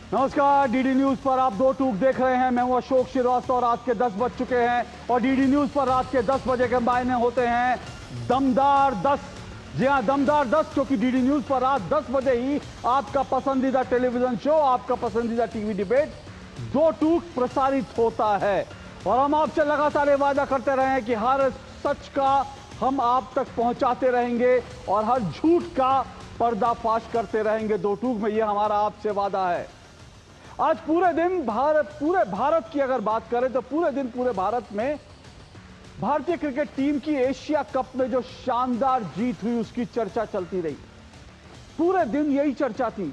नमस्कार, DD news पर आप दो टूक देख रहे हैं। मैं हूं अशोक श्रीवास्तव और रात के 10 बज चुके हैं और डीडी न्यूज पर रात के 10 बजे के मायने होते हैं दमदार 10। जी हां, दमदार 10, क्योंकि डीडी न्यूज पर रात 10 बजे ही आपका पसंदीदा टेलीविजन शो, आपका पसंदीदा टीवी डिबेट दो टूक प्रसारित होता है। और हम आपसे लगातार ये वादा करते रहे हैं कि हर सच का हम आप तक पहुंचाते रहेंगे और हर झूठ का पर्दाफाश करते रहेंगे दो टूक में। ये हमारा आपसे वादा है। आज पूरे भारत की अगर बात करें तो पूरे दिन पूरे भारत में भारतीय क्रिकेट टीम की एशिया कप में जो शानदार जीत हुई उसकी चर्चा चलती रही। पूरे दिन यही चर्चा थी।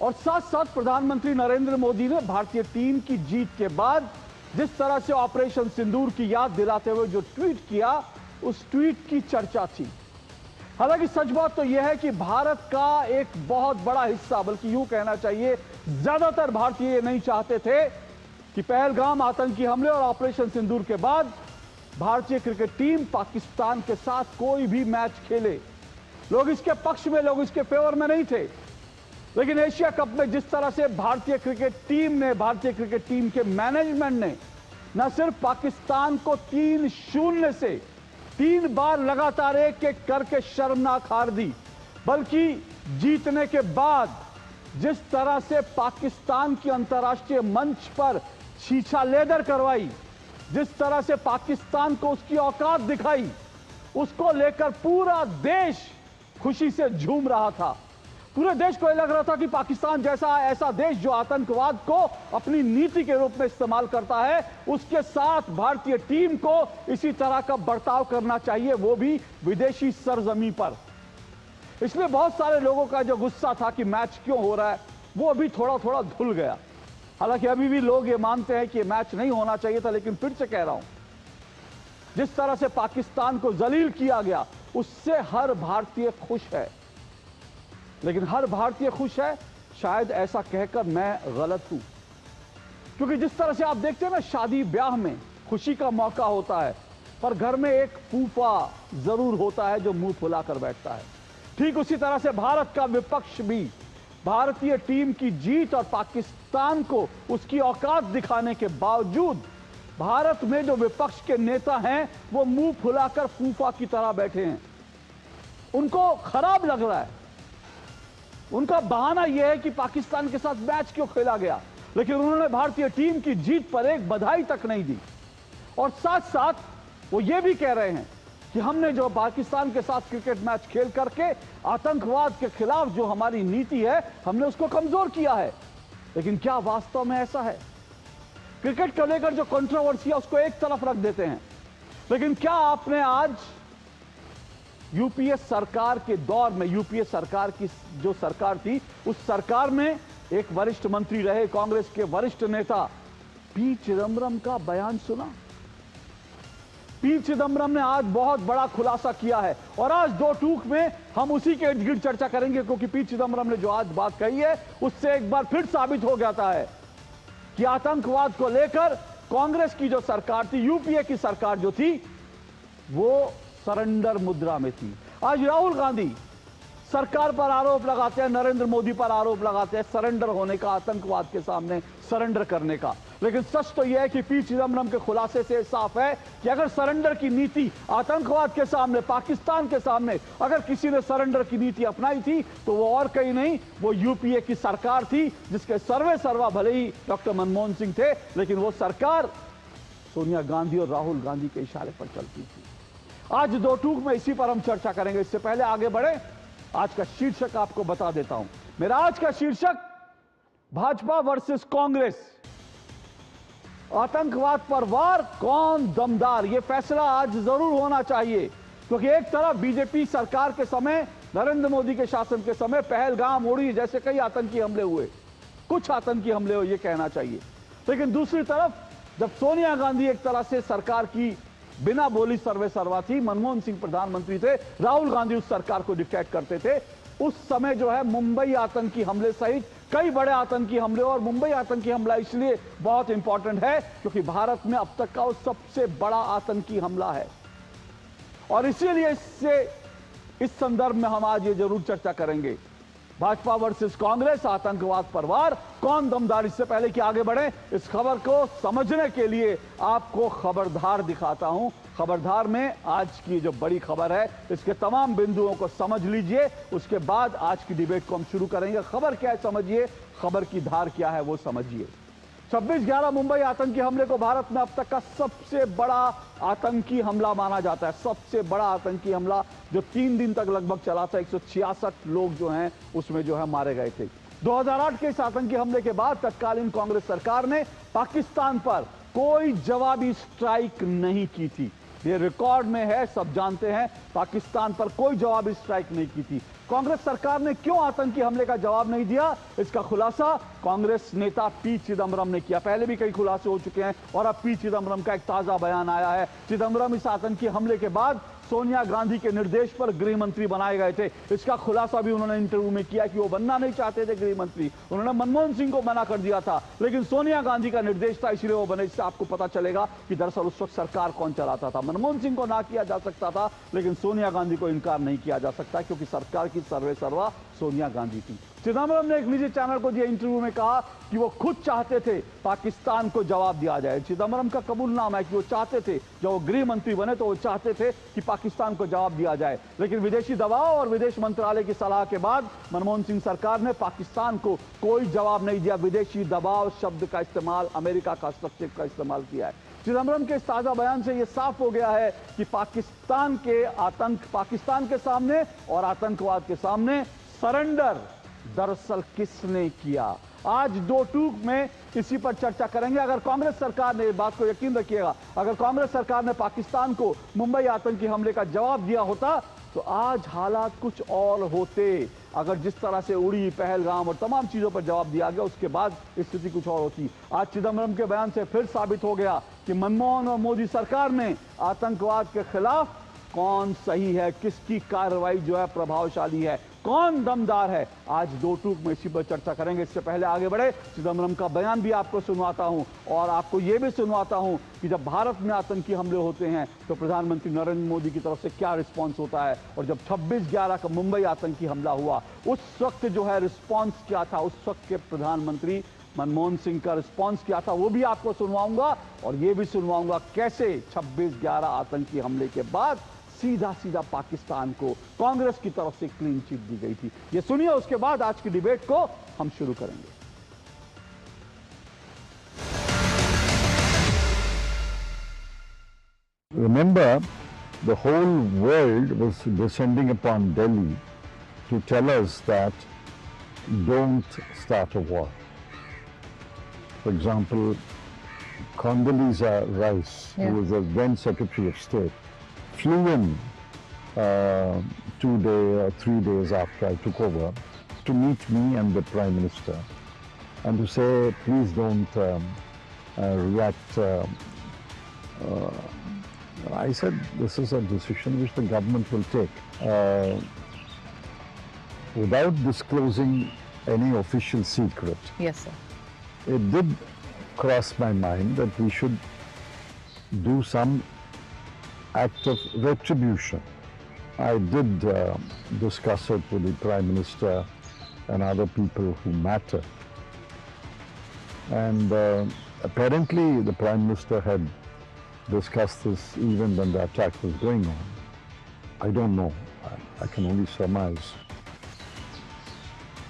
और साथ साथ प्रधानमंत्री नरेंद्र मोदी ने भारतीय टीम की जीत के बाद जिस तरह से ऑपरेशन सिंदूर की याद दिलाते हुए जो ट्वीट किया, उस ट्वीट की चर्चा थी। हालांकि सच बात तो यह है कि भारत का एक बहुत बड़ा हिस्सा, बल्कि यूं कहना चाहिए ज्यादातर भारतीय नहीं चाहते थे कि पहलगाम आतंकी हमले और ऑपरेशन सिंदूर के बाद भारतीय क्रिकेट टीम पाकिस्तान के साथ कोई भी मैच खेले। लोग इसके पक्ष में, लोग इसके फेवर में नहीं थे। लेकिन एशिया कप में जिस तरह से भारतीय क्रिकेट टीम के मैनेजमेंट ने न सिर्फ पाकिस्तान को 3-0 से 3 बार लगातार एक करके शर्मनाक हार दी, बल्कि जीतने के बाद जिस तरह से पाकिस्तान की अंतर्राष्ट्रीय मंच पर छीछा लेदर करवाई, जिस तरह से पाकिस्तान को उसकी औकात दिखाई, उसको लेकर पूरा देश खुशी से झूम रहा था। पूरे देश को यह लग रहा था कि पाकिस्तान जैसा ऐसा देश जो आतंकवाद को अपनी नीति के रूप में इस्तेमाल करता है, उसके साथ भारतीय टीम को इसी तरह का बर्ताव करना चाहिए, वो भी विदेशी सरजमी पर। इसलिए बहुत सारे लोगों का जो गुस्सा था कि मैच क्यों हो रहा है, वो अभी थोड़ा थोड़ा धुल गया। हालांकि अभी भी लोग ये मानते हैं कि ये मैच नहीं होना चाहिए था, लेकिन फिर से कह रहा हूं, जिस तरह से पाकिस्तान को जलील किया गया उससे हर भारतीय खुश है। लेकिन हर भारतीय खुश है, शायद ऐसा कहकर मैं गलत हूं। क्योंकि जिस तरह से आप देखते हैं ना, शादी ब्याह में खुशी का मौका होता है, पर घर में एक फूफा जरूर होता है जो मुंह फुलाकर बैठता है। ठीक उसी तरह से भारत का विपक्ष भी भारतीय टीम की जीत और पाकिस्तान को उसकी औकात दिखाने के बावजूद भारत में जो विपक्ष के नेता हैं वो मुंह फुलाकर फूफा की तरह बैठे हैं। उनको खराब लग रहा है। उनका बहाना यह है कि पाकिस्तान के साथ मैच क्यों खेला गया, लेकिन उन्होंने भारतीय टीम की जीत पर एक बधाई तक नहीं दी। और साथ साथ वो ये भी कह रहे हैं कि हमने जो पाकिस्तान के साथ क्रिकेट मैच खेल करके आतंकवाद के खिलाफ जो हमारी नीति है, हमने उसको कमजोर किया है। लेकिन क्या वास्तव में ऐसा है? क्रिकेट को लेकर जो कंट्रोवर्सी है उसको एक तरफ रख देते हैं, लेकिन क्या आपने आज यूपीए सरकार के दौर में, यूपीए सरकार की जो सरकार थी, उस सरकार में एक वरिष्ठ मंत्री रहे कांग्रेस के वरिष्ठ नेता पी चिदम्बरम का बयान सुना? पी चिदम्बरम ने आज बहुत बड़ा खुलासा किया है और आज दो टूक में हम उसी के इर्द गिर्द चर्चा करेंगे, क्योंकि पी चिदम्बरम ने जो आज बात कही है उससे एक बार फिर साबित हो जाता है कि आतंकवाद को लेकर कांग्रेस की जो सरकार थी, यूपीए की सरकार जो थी, वो सरेंडर मुद्रा में थी। आज राहुल गांधी सरकार पर आरोप लगाते हैं, नरेंद्र मोदी पर आरोप लगाते हैं सरेंडर होने का, आतंकवाद के सामने सरेंडर करने का। लेकिन सच तो यह है कि पी चिदम्बरम के खुलासे से साफ है कि अगर सरेंडर की नीति आतंकवाद के सामने, पाकिस्तान के सामने अगर किसी ने सरेंडर की नीति अपनाई थी तो वो और कहीं नहीं, वो यूपीए की सरकार थी, जिसके सर्वे सर्वा भले ही डॉक्टर मनमोहन सिंह थे, लेकिन वो सरकार सोनिया गांधी और राहुल गांधी के इशारे पर चलती थी। आज दो टूक में इसी पर हम चर्चा करेंगे। इससे पहले आगे बढ़े, आज का शीर्षक आपको बता देता हूं। मेरा आज का शीर्षक भाजपा वर्सेस कांग्रेस, आतंकवाद पर वार, कौन दमदार। यह फैसला आज जरूर होना चाहिए, क्योंकि एक तरफ बीजेपी सरकार के समय, नरेंद्र मोदी के शासन के समय पहलगाम, उड़ी जैसे कई आतंकी हमले हुए, कुछ आतंकी हमले हुए, यह कहना चाहिए। लेकिन दूसरी तरफ जब सोनिया गांधी एक तरह से सरकार की बिना बोली सर्वे सर्वा थी, मनमोहन सिंह प्रधानमंत्री थे, राहुल गांधी उस सरकार को डिक्टेट करते थे, उस समय जो है मुंबई आतंकी हमले सहित कई बड़े आतंकी हमले, और मुंबई आतंकी हमला इसलिए बहुत इंपॉर्टेंट है क्योंकि भारत में अब तक का वो सबसे बड़ा आतंकी हमला है। और इसीलिए इस संदर्भ में हम आज ये जरूर चर्चा करेंगे। भाजपा वर्सेस कांग्रेस, आतंकवाद पर वार, कौन दमदार। इससे पहले कि आगे बढ़े, इस खबर को समझने के लिए आपको खबरदार दिखाता हूं। खबरदार में आज की जो बड़ी खबर है, इसके तमाम बिंदुओं को समझ लीजिए, उसके बाद आज की डिबेट को हम शुरू करेंगे। खबर क्या है समझिए, खबर की धार क्या है वो समझिए। 26/11 मुंबई आतंकी हमले को भारत में अब तक का सबसे बड़ा आतंकी हमला माना जाता है। सबसे बड़ा आतंकी हमला जो 3 दिन तक लगभग चला था। 166 लोग जो हैं उसमें जो है मारे गए थे। 2008 के इस आतंकी हमले के बाद तत्कालीन कांग्रेस सरकार ने पाकिस्तान पर कोई जवाबी स्ट्राइक नहीं की थी। ये रिकॉर्ड में है, सब जानते हैं, पाकिस्तान पर कोई जवाबी स्ट्राइक नहीं की थी। कांग्रेस सरकार ने क्यों आतंकी हमले का जवाब नहीं दिया, इसका खुलासा कांग्रेस नेता पी चिदम्बरम ने किया। पहले भी कई खुलासे हो चुके हैं और अब पी चिदम्बरम का एक ताजा बयान आया है। चिदम्बरम इस आतंकी हमले के बाद सोनिया गांधी के निर्देश पर गृह मंत्री बनाए गए थे। इसका खुलासा भी उन्होंने इंटरव्यू में किया कि वो बनना नहीं चाहते थे गृह मंत्री। उन्होंने मनमोहन सिंह को मना कर दिया था, लेकिन सोनिया गांधी का निर्देश था इसलिए वो बने। इससे आपको पता चलेगा कि दरअसल उस वक्त सरकार कौन चलाता था। मनमोहन सिंह को ना किया जा सकता था, लेकिन सोनिया गांधी को इनकार नहीं किया जा सकता, क्योंकि सरकार की सर्वे सर्वा सोनिया गांधी थी। चिदम्बरम ने एक निजी चैनल को दिए इंटरव्यू में कहा कि वो खुद चाहते थे पाकिस्तान को जवाब दिया जाए। चिदम्बरम का कबूलनामा है कि वो चाहते थे, जब वो गृह मंत्री बने तो वो चाहते थे कि पाकिस्तान को जवाब दिया जाए, लेकिन विदेशी दबाव और विदेश मंत्रालय की सलाह के बाद मनमोहन सिंह सरकार ने पाकिस्तान को कोई जवाब नहीं दिया। विदेशी दबाव शब्द का इस्तेमाल, अमेरिका का हस्तक्षेप का इस्तेमाल किया है। चिदम्बरम के इस ताजा बयान से यह साफ हो गया है कि पाकिस्तान के सामने और आतंकवाद के सामने सरेंडर दरअसल किसने किया। आज दो टूक में इसी पर चर्चा करेंगे। अगर कांग्रेस सरकार ने, बात को यकीन रखिएगा, अगर कांग्रेस सरकार ने पाकिस्तान को मुंबई आतंकी हमले का जवाब दिया होता तो आज हालात कुछ और होते। अगर जिस तरह से उड़ी, पहलगाम और तमाम चीजों पर जवाब दिया गया, उसके बाद स्थिति कुछ और होती। आज चिदम्बरम के बयान से फिर साबित हो गया कि मनमोहन और मोदी सरकार में आतंकवाद के खिलाफ कौन सही है, किसकी कार्रवाई जो है प्रभावशाली है, कौन दमदार है। आज दो टूक में इसी पर चर्चा करेंगे। इससे पहले आगे बढ़े, चिदम्बरम का बयान भी आपको सुनवाता हूं और आपको यह भी सुनवाता हूं कि जब भारत में आतंकी हमले होते हैं तो प्रधानमंत्री नरेंद्र मोदी की तरफ से क्या रिस्पांस होता है, और जब 26/11 का मुंबई आतंकी हमला हुआ उस वक्त जो है रिस्पांस क्या था, उस वक्त के प्रधानमंत्री मनमोहन सिंह का रिस्पांस क्या था, वो भी आपको सुनवाऊंगा। और ये भी सुनवाऊंगा कैसे 26/11 आतंकी हमले के बाद सीधा पाकिस्तान को कांग्रेस की तरफ से क्लीन चिट दी गई थी। ये सुनिए, उसके बाद आज की डिबेट को हम शुरू करेंगे। Remember, the whole world was descending upon Delhi to tell us that don't start a war. For example, Condoleezza Rice, who was the then Secretary of State, flew in 2 days or 3 days after I took over to meet me and the Prime Minister and to say, please don't react. I said, this is a decision which the government will take. Without disclosing any official secret. Yes, sir. It did cross my mind that we should do some act of retribution. I did discuss it with the Prime Minister and other people who matter. And apparently the Prime Minister had discussed this even when the attack was going on. I don't know. I can only surmise.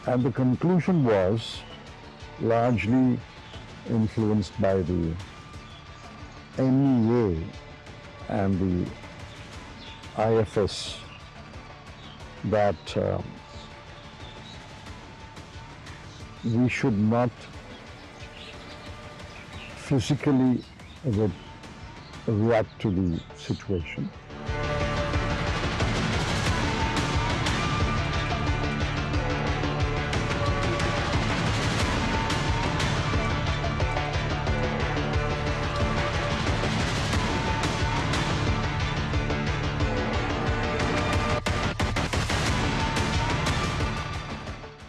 And the conclusion was largely influenced by the NEA and the IFS that we should not physically react to the situation.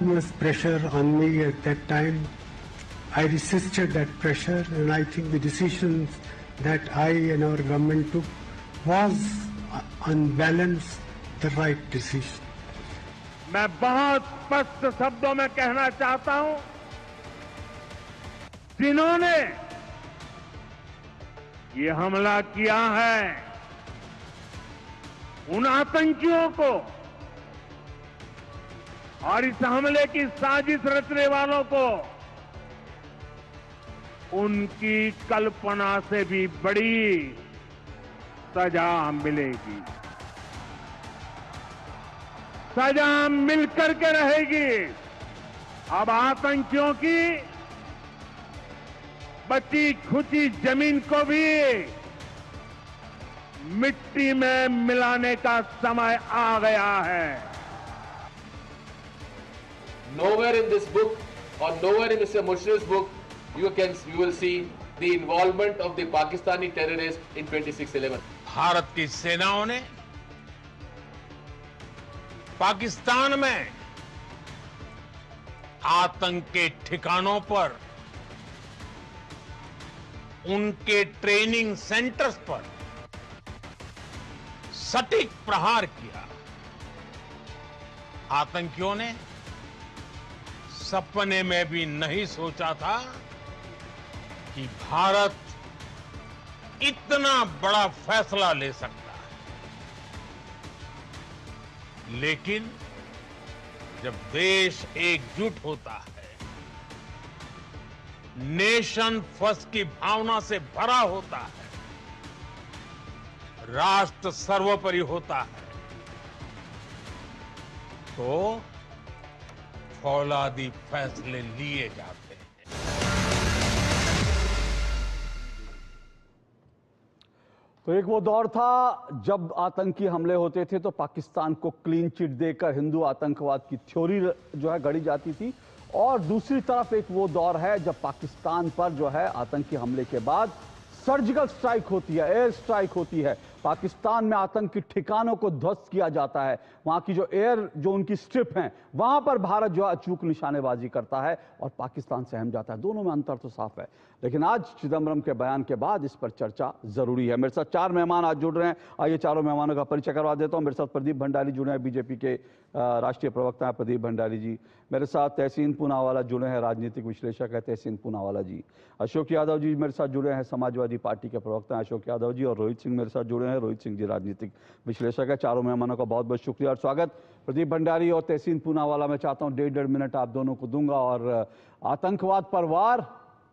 Was pressure on me at that time. I resisted that pressure, and I think the decisions that I and our government took was on balance the right decision. मैं बहुत स्पष्ट शब्दों में कहना चाहता हूं, जिन्होंने ये हमला किया है, उन आतंकियों को और इस हमले की साजिश रचने वालों को उनकी कल्पना से भी बड़ी सजा मिलेगी। सजा मिलकर के रहेगी। अब आतंकियों की बची खुची जमीन को भी मिट्टी में मिलाने का समय आ गया है। Nowhere in this book or nowhere in Mr. Mushrif's book you will see the involvement of the Pakistani terrorists in 26/11. Bharat की सेनाओं ने पाकिस्तान में आतंक के ठिकानों पर, उनके ट्रेनिंग सेंटर्स पर सटीक प्रहार किया। आतंकियों ने सपने में भी नहीं सोचा था कि भारत इतना बड़ा फैसला ले सकता है। लेकिन जब देश एकजुट होता है, नेशन फर्स्ट की भावना से भरा होता है, राष्ट्र सर्वोपरि होता है, तो फौलादी फैसले लिए जाते हैं। तो एक वो दौर था जब आतंकी हमले होते थे तो पाकिस्तान को क्लीन चिट देकर हिंदू आतंकवाद की थ्योरी जो है गढ़ी जाती थी, और दूसरी तरफ एक वो दौर है जब पाकिस्तान पर जो है आतंकी हमले के बाद सर्जिकल स्ट्राइक होती है, एयर स्ट्राइक होती है। पाकिस्तान में आतंकी ठिकानों को ध्वस्त किया जाता है। वहां की जो एयर जो उनकी स्ट्रिप हैं, वहां पर भारत जो अचूक निशानेबाजी करता है और पाकिस्तान सहम जाता है। दोनों में अंतर तो साफ है, लेकिन आज चिदम्बरम के बयान के बाद इस पर चर्चा जरूरी है। मेरे साथ चार मेहमान आज जुड़ रहे हैं। आइए चारों मेहमानों का परिचय करवा देता हूं। मेरे साथ प्रदीप भंडारी जुड़े हैं, बीजेपी के राष्ट्रीय प्रवक्ता हैं प्रदीप भंडारी जी। मेरे साथ तहसीन पूनावाला जुड़े हैं, राजनीतिक विश्लेषक है तहसीन पूनावाला जी। अशोक यादव जी मेरे साथ जुड़े हैं, समाजवादी पार्टी के प्रवक्ता हैं अशोक यादव जी। और रोहित सिंह मेरे साथ जुड़े हैं, रोहित सिंह जी राजनीतिक विश्लेषक है। चारों मेहमानों का बहुत बहुत शुक्रिया और स्वागत। प्रदीप भंडारी और तहसीन पूनावाला, मैं चाहता हूं 1.5 मिनट आप दोनों को दूंगा। और आतंकवाद पर वार,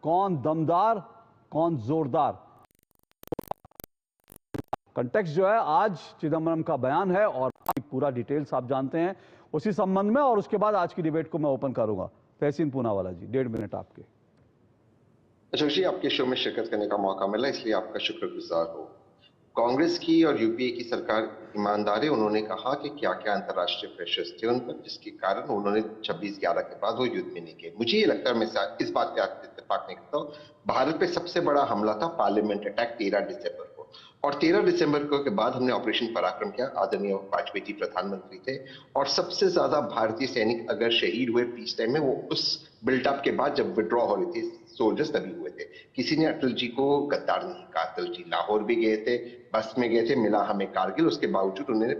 कौन दमदार कौन जोरदार, कंटेक्स्ट जो है आज चिदम्बरम का बयान है और पूरा डिटेल्स आप जानते हैं उसी संबंध में, और उसके बाद आज की डिबेट को मैं ओपन करूंगा। तहसीन पूनावाला जी 1.5 मिनट आपके। अशोक जी, आपके शो में शिरकत करने का मौका मिला इसलिए आपका शुक्रगुजार हो। कांग्रेस की और यूपीए की सरकार ईमानदार है। उन्होंने कहा कि क्या क्या अंतर्राष्ट्रीय प्रेशर्स थे उन पर, जिसके कारण उन्होंने 26/11 के बाद वो युद्ध में नहीं किए। मुझे ये लगता है, मैं इस बात पे इत्तेफाक नहीं करता हूँ, भारत पे सबसे बड़ा हमला था पार्लियामेंट अटैक 13 दिसंबर को, और 13 दिसंबर को के बाद हमने ऑपरेशन पराक्रम किया। आदरणीय वाजपेयी जी प्रधानमंत्री थे, और सबसे ज्यादा भारतीय सैनिक अगर शहीद हुए पीस टाइम में, वो उस बिल्टअप के बाद जब विड्रॉ हो रहे थे सोल्जर्स तभी हुए थे। किसी ने अटल जी को गद्दार नहीं कहा। अटल जी लाहौर भी गए थे, बस में गए थे, मिला हमें कारगिल, उसके बावजूद उन्होंने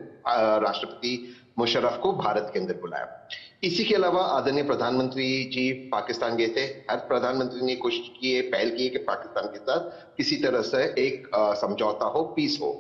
राष्ट्रपति मुशर्रफ को भारत के अंदर बुलाया। इसी के अलावा आदरणीय प्रधानमंत्री जी पाकिस्तान गए थे। हर प्रधानमंत्री ने कोशिश की है, पहल की है कि पाकिस्तान के साथ किसी तरह से एक समझौता हो, पीस हो।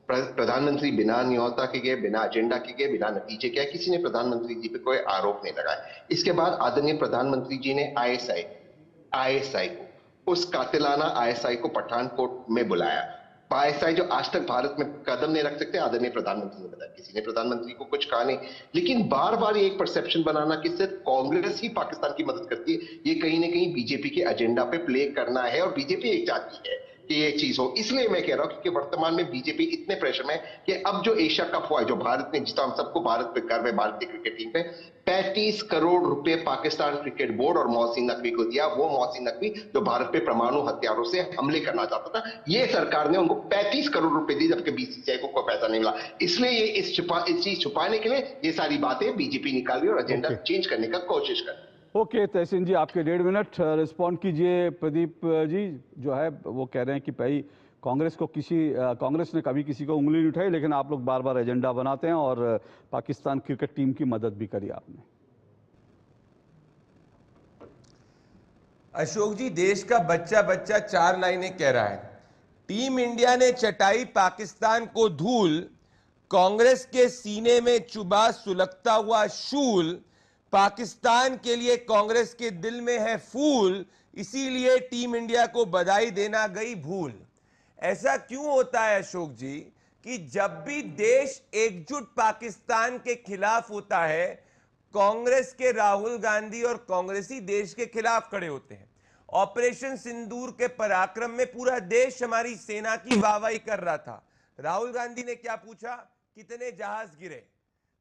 प्रधानमंत्री बिना न्योता के गए, बिना एजेंडा के गए, बिना नतीजे के, किसी ने प्रधानमंत्री जी पे कोई आरोप नहीं लगाया। इसके बाद आदरणीय प्रधानमंत्री जी ने आईएसआई को, उस कातिलाना आईएसआई को पठानकोट में बुलाया। आईएसआई जो आज तक भारत में कदम नहीं रख सकते, आदरणीय प्रधानमंत्री ने बताया। किसी ने प्रधानमंत्री को कुछ कहा नहीं, लेकिन बार बार ये एक परसेप्शन बनाना कि सिर्फ कांग्रेस ही पाकिस्तान की मदद करती है, ये कहीं ना कहीं बीजेपी के एजेंडा पे प्ले करना है, और बीजेपी एक चाहती है कि ये चीज हो। इसलिए मैं कह रहा हूं कि वर्तमान में बीजेपी इतने प्रेशर में कि अब जो एशिया कप हुआ है, जो भारत ने जीता, हम सबको भारत पे गर्व है, भारतीय क्रिकेट टीम पे 35 करोड़ रुपए पाकिस्तान क्रिकेट बोर्ड और मोहसिन नकवी को दिया। वो मोहसिन नकवी जो भारत पे परमाणु हथियारों से हमले करना चाहता था, ये सरकार ने उनको 35 करोड़ रुपए दी, जबकि बीसीसीआई को कोई पैसा नहीं मिला। इसलिए ये इस चीज छुपाने के लिए ये सारी बातें बीजेपी निकाल रही और एजेंडा चेंज करने का कोशिश कर रही है। ओके तहसीन जी, आपके 1.5 मिनट रिस्पॉन्ड कीजिए। प्रदीप जी जो है वो कह रहे हैं कि भाई कांग्रेस ने कभी किसी को उंगली नहीं उठाई, लेकिन आप लोग बार बार एजेंडा बनाते हैं और पाकिस्तान क्रिकेट टीम की मदद भी करी आपने। अशोक जी, देश का बच्चा बच्चा 4 लाइनें कह रहा है, टीम इंडिया ने चटाई पाकिस्तान को धूल, कांग्रेस के सीने में चुबा सुलगता हुआ शूल, पाकिस्तान के लिए कांग्रेस के दिल में है फूल, इसीलिए टीम इंडिया को बधाई देना गई भूल। ऐसा क्यों होता है अशोक जी कि जब भी देश एकजुट पाकिस्तान के खिलाफ होता है, कांग्रेस के राहुल गांधी और कांग्रेसी देश के खिलाफ खड़े होते हैं। ऑपरेशन सिंदूर के पराक्रम में पूरा देश हमारी सेना की वाहवाही कर रहा था। राहुल गांधी ने क्या पूछा, कितने जहाज गिरे?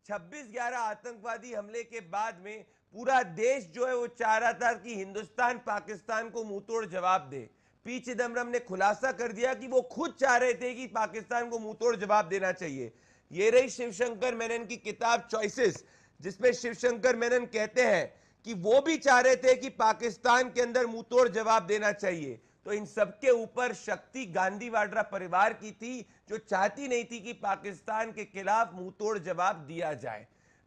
26/11 आतंकवादी हमले के बाद में पूरा देश जो है वो चाह रहा था कि हिंदुस्तान पाकिस्तान को मुंहतोड़ जवाब दे। पी चिदम्बरम ने खुलासा कर दिया कि वो खुद चाह रहे थे कि पाकिस्तान को मुंहतोड़ जवाब देना चाहिए। ये रही शिवशंकर मेनन की किताब चॉइसेस, जिसमें शिवशंकर मेनन कहते हैं कि वो भी चाह रहे थे कि पाकिस्तान के अंदर मुंहतोड़ जवाब देना चाहिए। तो इन सबके ऊपर शक्ति गांधी वाड्रा परिवार की थी, जो चाहती नहीं थी कि पाकिस्तान के खिलाफ मुंहतोड़ जवाब दिया जाए।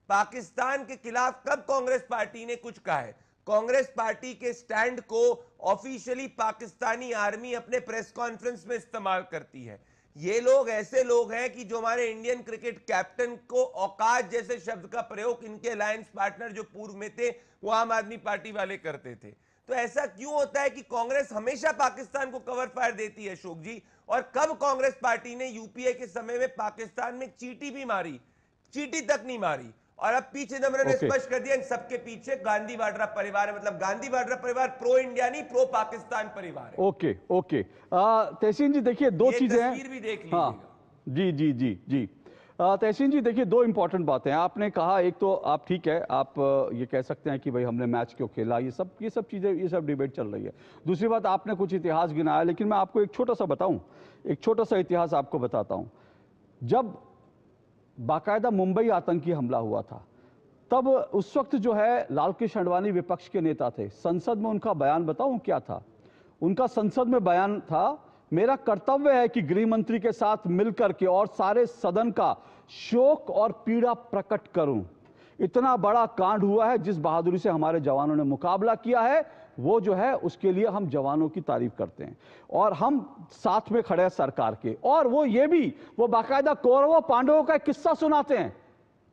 पाकिस्तान के खिलाफ कब कांग्रेस पार्टी ने कुछ कहा है? कांग्रेस पार्टी के स्टैंड को ऑफिशियली पाकिस्तानी आर्मी अपने प्रेस कॉन्फ्रेंस में इस्तेमाल करती है। ये लोग ऐसे लोग हैं कि जो हमारे इंडियन क्रिकेट कैप्टन को औकात जैसे शब्द का प्रयोग इनके अलायंस पार्टनर जो पूर्व में थे वो आम आदमी पार्टी वाले करते थे। तो ऐसा क्यों होता है कि कांग्रेस हमेशा पाकिस्तान को कवर फायर देती है अशोक जी? और कब कांग्रेस पार्टी ने यूपीए के समय में पाकिस्तान में चींटी भी मारी? चींटी तक नहीं मारी। और अब पी चिदम्बरम ने स्पष्ट कर दिया इन सबके पीछे गांधी वाड्रा परिवार है। मतलब गांधी वाड्रा परिवार प्रो इंडिया नहीं, प्रो पाकिस्तान परिवार है। ओके तहसीन जी, देखिए दो चीजें हैं। तस्वीर भी देख लीजिएगा। हाँ, जी तहसीन जी, देखिए दो इंपॉर्टेंट बातें हैं। आपने कहा, एक तो आप ठीक है, आप ये कह सकते हैं कि भाई हमने मैच क्यों खेला, ये सब चीजें, ये सब डिबेट चल रही है। दूसरी बात, आपने कुछ इतिहास गिनाया, लेकिन मैं आपको एक छोटा सा बताऊं, एक छोटा सा इतिहास आपको बताता हूं। जब बाकायदा मुंबई आतंकी हमला हुआ था, तब उस वक्त जो है लाल कृष्ण आडवाणी विपक्ष के नेता थे। संसद में उनका बयान बताऊं क्या था? उनका संसद में बयान था, मेरा कर्तव्य है कि गृह मंत्री के साथ मिलकर के और सारे सदन का शोक और पीड़ा प्रकट करूं। इतना बड़ा कांड हुआ है, जिस बहादुरी से हमारे जवानों ने मुकाबला किया है, वो जो है उसके लिए हम जवानों की तारीफ करते हैं और हम साथ में खड़े हैं सरकार के। और वो बाकायदा कौरवों पांडवों का एक किस्सा सुनाते हैं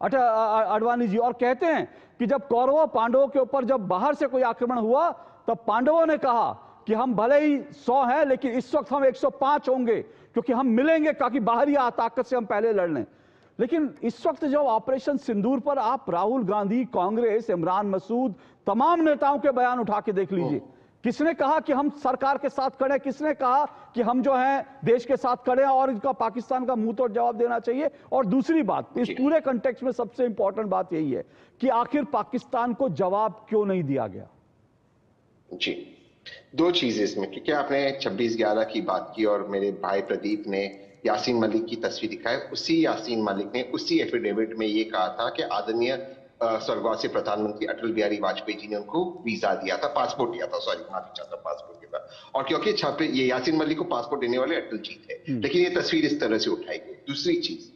आडवाणी जी, और कहते हैं कि जब कौरवों पांडवों के ऊपर जब बाहर से कोई आक्रमण हुआ, तब पांडवों ने कहा कि हम भले ही 100 हैं, लेकिन इस वक्त हम 105 होंगे, क्योंकि हम मिलेंगे, ताकि बाहरी ताकत से हम पहले लड़ लें। लेकिन इस वक्त जब ऑपरेशन सिंदूर पर आप राहुल गांधी, कांग्रेस, इमरान मसूद, तमाम नेताओं के बयान उठा के देख लीजिए। किसने कहा कि हम सरकार के साथ खड़े? किसने कहा कि हम जो हैं देश के साथ खड़े हैं और इनका पाकिस्तान का मुंह तोड़ जवाब देना चाहिए? और दूसरी बात, इस पूरे कंटेक्स्ट में सबसे इंपॉर्टेंट बात यही है कि आखिर पाकिस्तान को जवाब क्यों नहीं दिया गया? जी, दो चीजें इसमें, क्योंकि आपने 26/11 की बात की और मेरे भाई प्रदीप ने यासीन मलिक की तस्वीर दिखाई। उसी यासीन मलिक ने उसी एफिडेविट में ये कहा था कि आदरणीय स्वर्गवासी प्रधानमंत्री अटल बिहारी वाजपेयी जी ने उनको वीजा दिया था, पासपोर्ट दिया था, सॉरी माफी चाहता हूं, पासपोर्ट दिया था। और क्योंकि ये यासीन मलिक को पासपोर्ट देने वाले अटल जी थे, लेकिन ये तस्वीर इस तरह से उठाई गई। दूसरी चीज,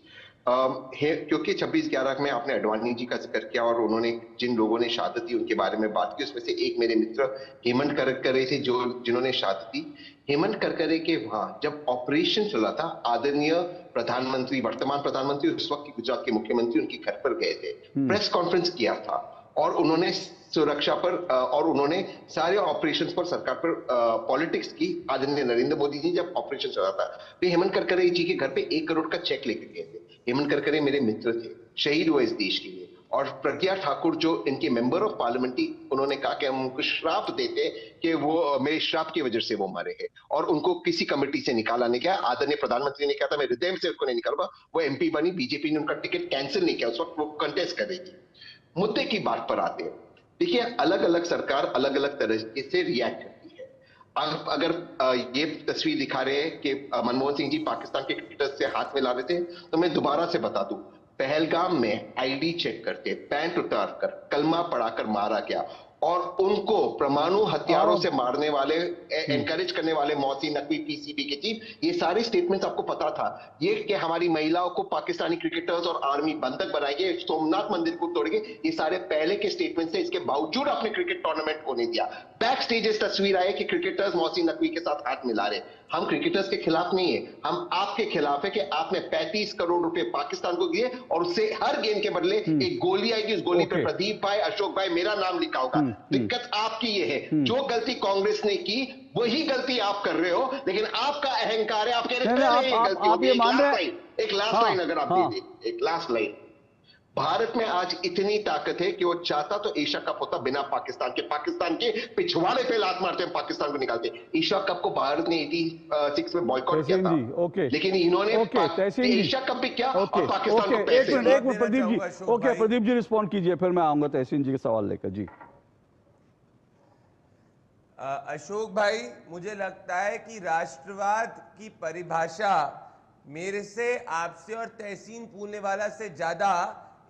क्योंकि 26/11 में आपने आडवाणी जी का जिक्र किया और उन्होंने जिन लोगों ने शहादत दी उनके बारे में बात की, उसमें से एक मेरे मित्र हेमंत करकरे थे, जिन्होंने शहादत दी। हेमंत करकरे के वहां जब ऑपरेशन चला था, आदरणीय प्रधानमंत्री, वर्तमान प्रधानमंत्री, उस वक्त के गुजरात के मुख्यमंत्री उनके घर पर गए थे, प्रेस कॉन्फ्रेंस किया था और उन्होंने सुरक्षा पर और उन्होंने सारे ऑपरेशंस पर, सरकार पर पॉलिटिक्स की। आदरणीय नरेंद्र मोदी जी जब ऑपरेशन चला था, वे हेमंत करकरे जी के घर पे 1 करोड़ का चेक लेकर गए थे। हेमंत करकरे मेरे मित्र थे, शहीद हुए इस देश के लिए। और प्रज्ञा ठाकुर जो इनके मेंबर ऑफ पार्लियामेंट थी, उन्होंने कहा कि हम उनको श्राप देते कि वो मेरे श्राप की वजह से वो मरे हैं, और उनको किसी कमेटी से निकाला नहीं गया। आदरणीय प्रधानमंत्री ने कहा था मैं हृदय से उनको नहीं निकालूंगा, वो एमपी बनी, बीजेपी ने उनका टिकट कैंसिल नहीं किया, उस वक्त वो कंटेस्ट करेगी। मुद्दे की बात पर आते हैं, देखिए अलग अलग सरकार अलग अलग तरीके से रिएक्ट करती है। आप अगर ये तस्वीर दिखा रहे हैं कि मनमोहन सिंह जी पाकिस्तान के क्रिकेटर्स से हाथ मिला रहे थे, तो मैं दोबारा से बता दूं, पहलगाम में आईडी चेक करते, पैंट उतार कर, कलमा पढ़ाकर मारा गया, और उनको परमाणु हथियारों से मारने वाले, एनकरेज करने वाले मोहसिन नकवी पीसीबी के चीफ, ये सारे स्टेटमेंट्स आपको पता था। ये कि हमारी महिलाओं को पाकिस्तानी क्रिकेटर्स और आर्मी बंधक बनाएंगे, सोमनाथ मंदिर को तोड़ेंगे, ये सारे पहले के स्टेटमेंट्स है। इसके बावजूद आपने क्रिकेट टूर्नामेंट को नहीं दिया। बैक स्टेजेस तस्वीर आए कि क्रिकेटर्स मोहसिन नकवी के साथ हाथ मिला रहे। हम क्रिकेटर्स के खिलाफ नहीं है, हम आपके खिलाफ है कि आपने 35 करोड़ रुपए पाकिस्तान को दिए और उससे हर गेंद के बदले एक गोली आएगी, उस गोली पे प्रदीप भाई, अशोक भाई, मेरा नाम लिखा होगा। दिक्कत आपकी ये है, जो गलती कांग्रेस ने की वही गलती आप कर रहे हो, लेकिन आपका अहंकार है, आप कह रहे हैं एक लास्ट लाइन अगर आप दे दें, एक लास्ट लाइन। भारत में आज इतनी ताकत है कि वो चाहता तो एशिया कप होता बिना पाकिस्तान के पिछवाड़े पे लात मारते हैं, पाकिस्तान को निकालते। एशिया कप को भारत ने 86 में बॉयकॉट किया था, लेकिन इन्होंने एशिया कप भी किया और पाकिस्तान को पैसे। एक minute Pradeep ji, okay Pradeep ji respond कीजिए, फिर मैं आऊंगा तहसीन जी के सवाल लेकर। जी अशोक भाई, मुझे लगता है कि राष्ट्रवाद की परिभाषा मेरे से, आपसे और तहसीन पूनेवाला से ज्यादा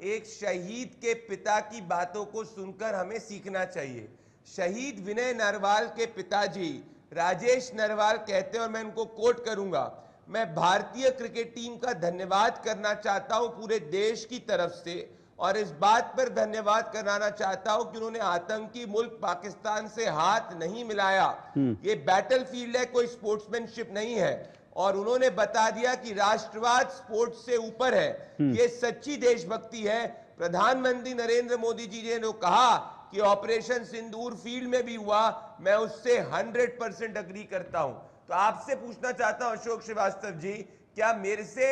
एक शहीद के पिता की बातों को सुनकर हमें सीखना चाहिए। शहीद विनय नरवाल के पिताजी राजेश नरवाल कहते हैं, और मैं उनको कोट करूंगा, मैं भारतीय क्रिकेट टीम का धन्यवाद करना चाहता हूं पूरे देश की तरफ से, और इस बात पर धन्यवाद कराना चाहता हूं कि उन्होंने आतंकी मुल्क पाकिस्तान से हाथ नहीं मिलाया। ये बैटलफील्ड है, कोई स्पोर्ट्समैनशिप नहीं है, और उन्होंने बता दिया कि राष्ट्रवाद स्पोर्ट्स से ऊपर है। ये सच्ची देशभक्ति है। प्रधानमंत्री नरेंद्र मोदी जी ने जो कहा कि ऑपरेशन सिंदूर फील्ड में भी हुआ, मैं उससे 100% अग्री करता हूं। तो आपसे पूछना चाहता हूं अशोक श्रीवास्तव जी, क्या मेरे से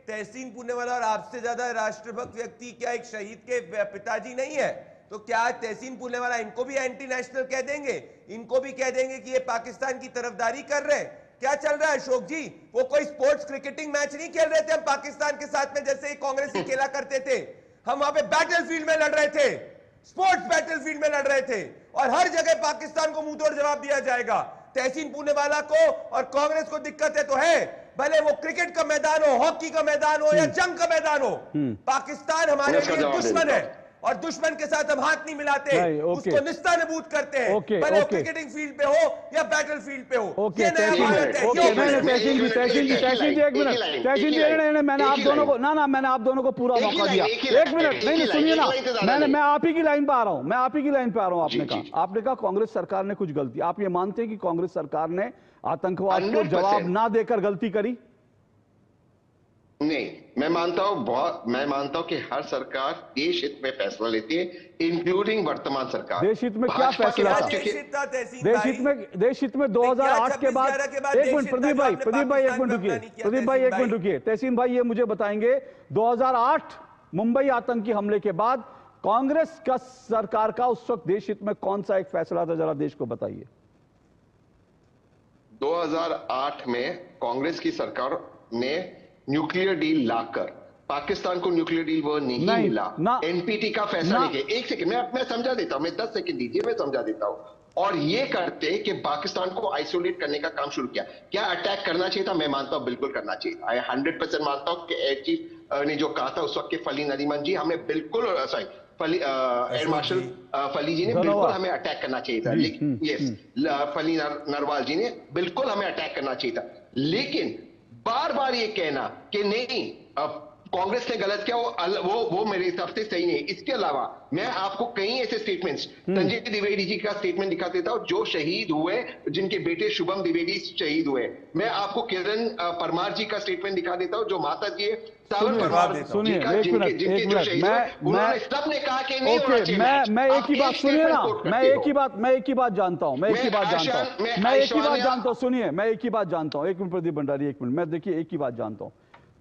तहसीन पूनेवाला और आपसे ज्यादा राष्ट्रभक्त व्यक्ति क्या एक शहीद के पिताजी नहीं है? तो क्या तहसीन पूनेवाला इनको भी एंटी नेशनल कह देंगे? इनको भी कह देंगे कि ये पाकिस्तान की तरफदारी कर रहे हैं? क्या चल रहा है अशोक जी? वो कोई स्पोर्ट्स क्रिकेटिंग मैच नहीं खेल रहे थे हम पाकिस्तान के साथ में, जैसे कांग्रेस ही खेला करते थे। हम वहां पे बैटलफील्ड में लड़ रहे थे, स्पोर्ट्स बैटलफील्ड में लड़ रहे थे, और हर जगह पाकिस्तान को मुंहतोड़ जवाब दिया जाएगा। तहसीन पूनेवाला को और कांग्रेस को दिक्कत है तो है, भले वो क्रिकेट का मैदान हो, हॉकी का मैदान हो या जंग का मैदान हो, पाकिस्तान हमारे लिए दुश्मन है, और दुश्मन के साथ हम हाथ नहीं मिलाते, उसको निस्तानबूद करते हैं, भले वो क्रिकेटिंग फील्ड पे हो या बैटल फील्ड पे हो। ये नया भारत है। तहसीन जी एक मिनट, तहसीन जी मैंने आप दोनों को मैंने आप दोनों को पूरा मौका दिया। एक मिनट, नहीं सुनिए ना, मैं आप ही की लाइन पे आ रहा हूं, आपने कहा कांग्रेस सरकार ने कुछ गलती, आप ये मानते हैं कि कांग्रेस सरकार ने आतंकवाद को जवाब ना देकर गलती करी? नहीं, मैं मानता हूं कि हर सरकार देश हित में फैसला लेती है, इंक्लूडिंग वर्तमान सरकार। देश हित में क्या फैसला था? देश हित में 2008 के बाद, एक मिनट प्रदीप भाई एक मिनट रुकिए, तहसीन भाई ये मुझे बताएंगे 2008 मुंबई आतंकी हमले के बाद कांग्रेस का सरकार का उस वक्त देश हित में कौन सा एक फैसला था, जरा देश को बताइए। 2008 में कांग्रेस की सरकार ने न्यूक्लियर डील लाकर पाकिस्तान को न्यूक्लियर डील वो नहीं मिला, एनपीटी का फैसला नहीं किया। एक सेकंड मैं समझा देता हूं, मैं 10 सेकंड दीजिए, मैं समझा देता हूं। और ये करते कि पाकिस्तान को आइसोलेट करने का काम शुरू किया। क्या अटैक करना चाहिए था? मैं मानता हूं बिल्कुल करना चाहिए था। 100% मानता हूं कि एयर चीफ ने जो कहा था उस वक्त के फली नरीमन जी, हमें बिल्कुल एयर मार्शल फली जी ने बिल्कुल हमें अटैक करना चाहिए था। लेकिन फली नरवाल जी ने बिल्कुल हमें अटैक करना चाहिए था। लेकिन बार बार ये कहना कि नहीं कांग्रेस ने गलत किया, वो मेरे हिसाब से सही नहीं। इसके अलावा मैं आपको कई ऐसे स्टेटमेंट्स, संजय द्विवेदी जी का स्टेटमेंट दिखा देता हूं, जो शहीद हुए, जिनके बेटे शुभम द्विवेदी शहीद हुए। मैं आपको किरण परमार जी का स्टेटमेंट दिखा देता हूं, जो माता जी है सावन परमार, सुनिए एक मिनट, उन्होंने सबने कहा कि नहीं होना चाहिए। मैं एक ही बात सुनिए ना, मैं एक ही बात जानता हूं, सुनिए, मैं एक ही बात जानता हूं। एक मिनट प्रदीप भंडारी, एक मिनट, मैं देखिए एक ही बात जानता हूं।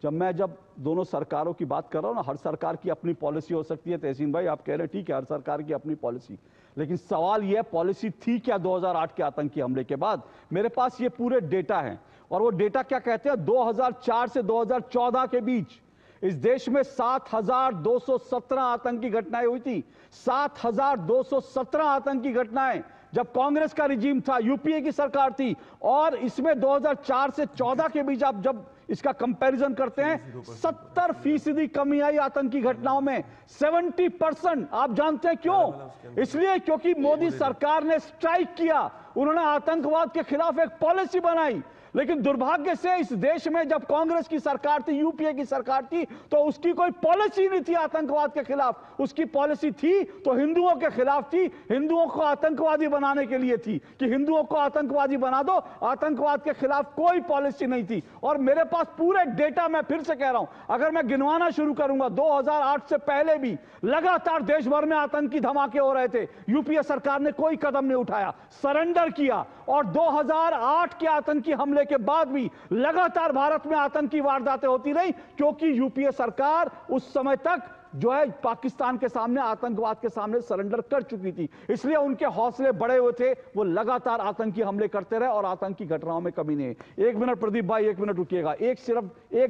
जब दोनों सरकारों की बात कर रहा हूं ना, हर सरकार की अपनी पॉलिसी हो सकती है। तहसीन भाई आप कह रहे हैं ठीक है, हर सरकार की अपनी पॉलिसी, लेकिन सवाल यह पॉलिसी थी क्या 2008 के आतंकी हमले के बाद? मेरे पास ये पूरे डेटा हैं, और वो डेटा क्या कहते हैं, 2004 से 2014 के बीच इस देश में 7,217 आतंकी घटनाएं हुई थी। 7,217 आतंकी घटनाएं जब कांग्रेस का रिजीम था, यूपीए की सरकार थी, और इसमें 2004 से 14 के बीच आप जब इसका कंपैरिजन करते हैं 70% कमी आई आतंकी घटनाओं में, 70%। आप जानते हैं क्यों? इसलिए क्योंकि मोदी सरकार ने स्ट्राइक किया, उन्होंने आतंकवाद के खिलाफ एक पॉलिसी बनाई। लेकिन दुर्भाग्य से इस देश में जब कांग्रेस की सरकार थी, यूपीए की सरकार थी, तो उसकी कोई पॉलिसी नहीं थी आतंकवाद के खिलाफ। उसकी पॉलिसी थी तो हिंदुओं के खिलाफ थी, हिंदुओं को आतंकवादी बनाने के लिए थी कि हिंदुओं को आतंकवादी बना दो, आतंकवाद के खिलाफ कोई पॉलिसी नहीं थी। और मेरे पास पूरे डेटा, मैं फिर से कह रहा हूं, अगर मैं गिनवाना शुरू करूंगा 2008 से पहले भी लगातार देश भर में आतंकी धमाके हो रहे थे, यूपीए सरकार ने कोई कदम नहीं उठाया, सरेंडर किया। और 2008 के आतंकी हमले के बाद भी लगातार भारत में आतंकी वारदातें होती रही, क्योंकि यूपीए सरकार उस समय तक जो है पाकिस्तान के सामने, आतंकवाद के सामने सरेंडर कर चुकी थी। इसलिए उनके हौसले बड़े हुए थे, वो लगातार आतंकी हमले करते रहे और आतंकी घटनाओं में कमी नहीं है। एक मिनट प्रदीप भाई, एक मिनट रुकिएगा। एक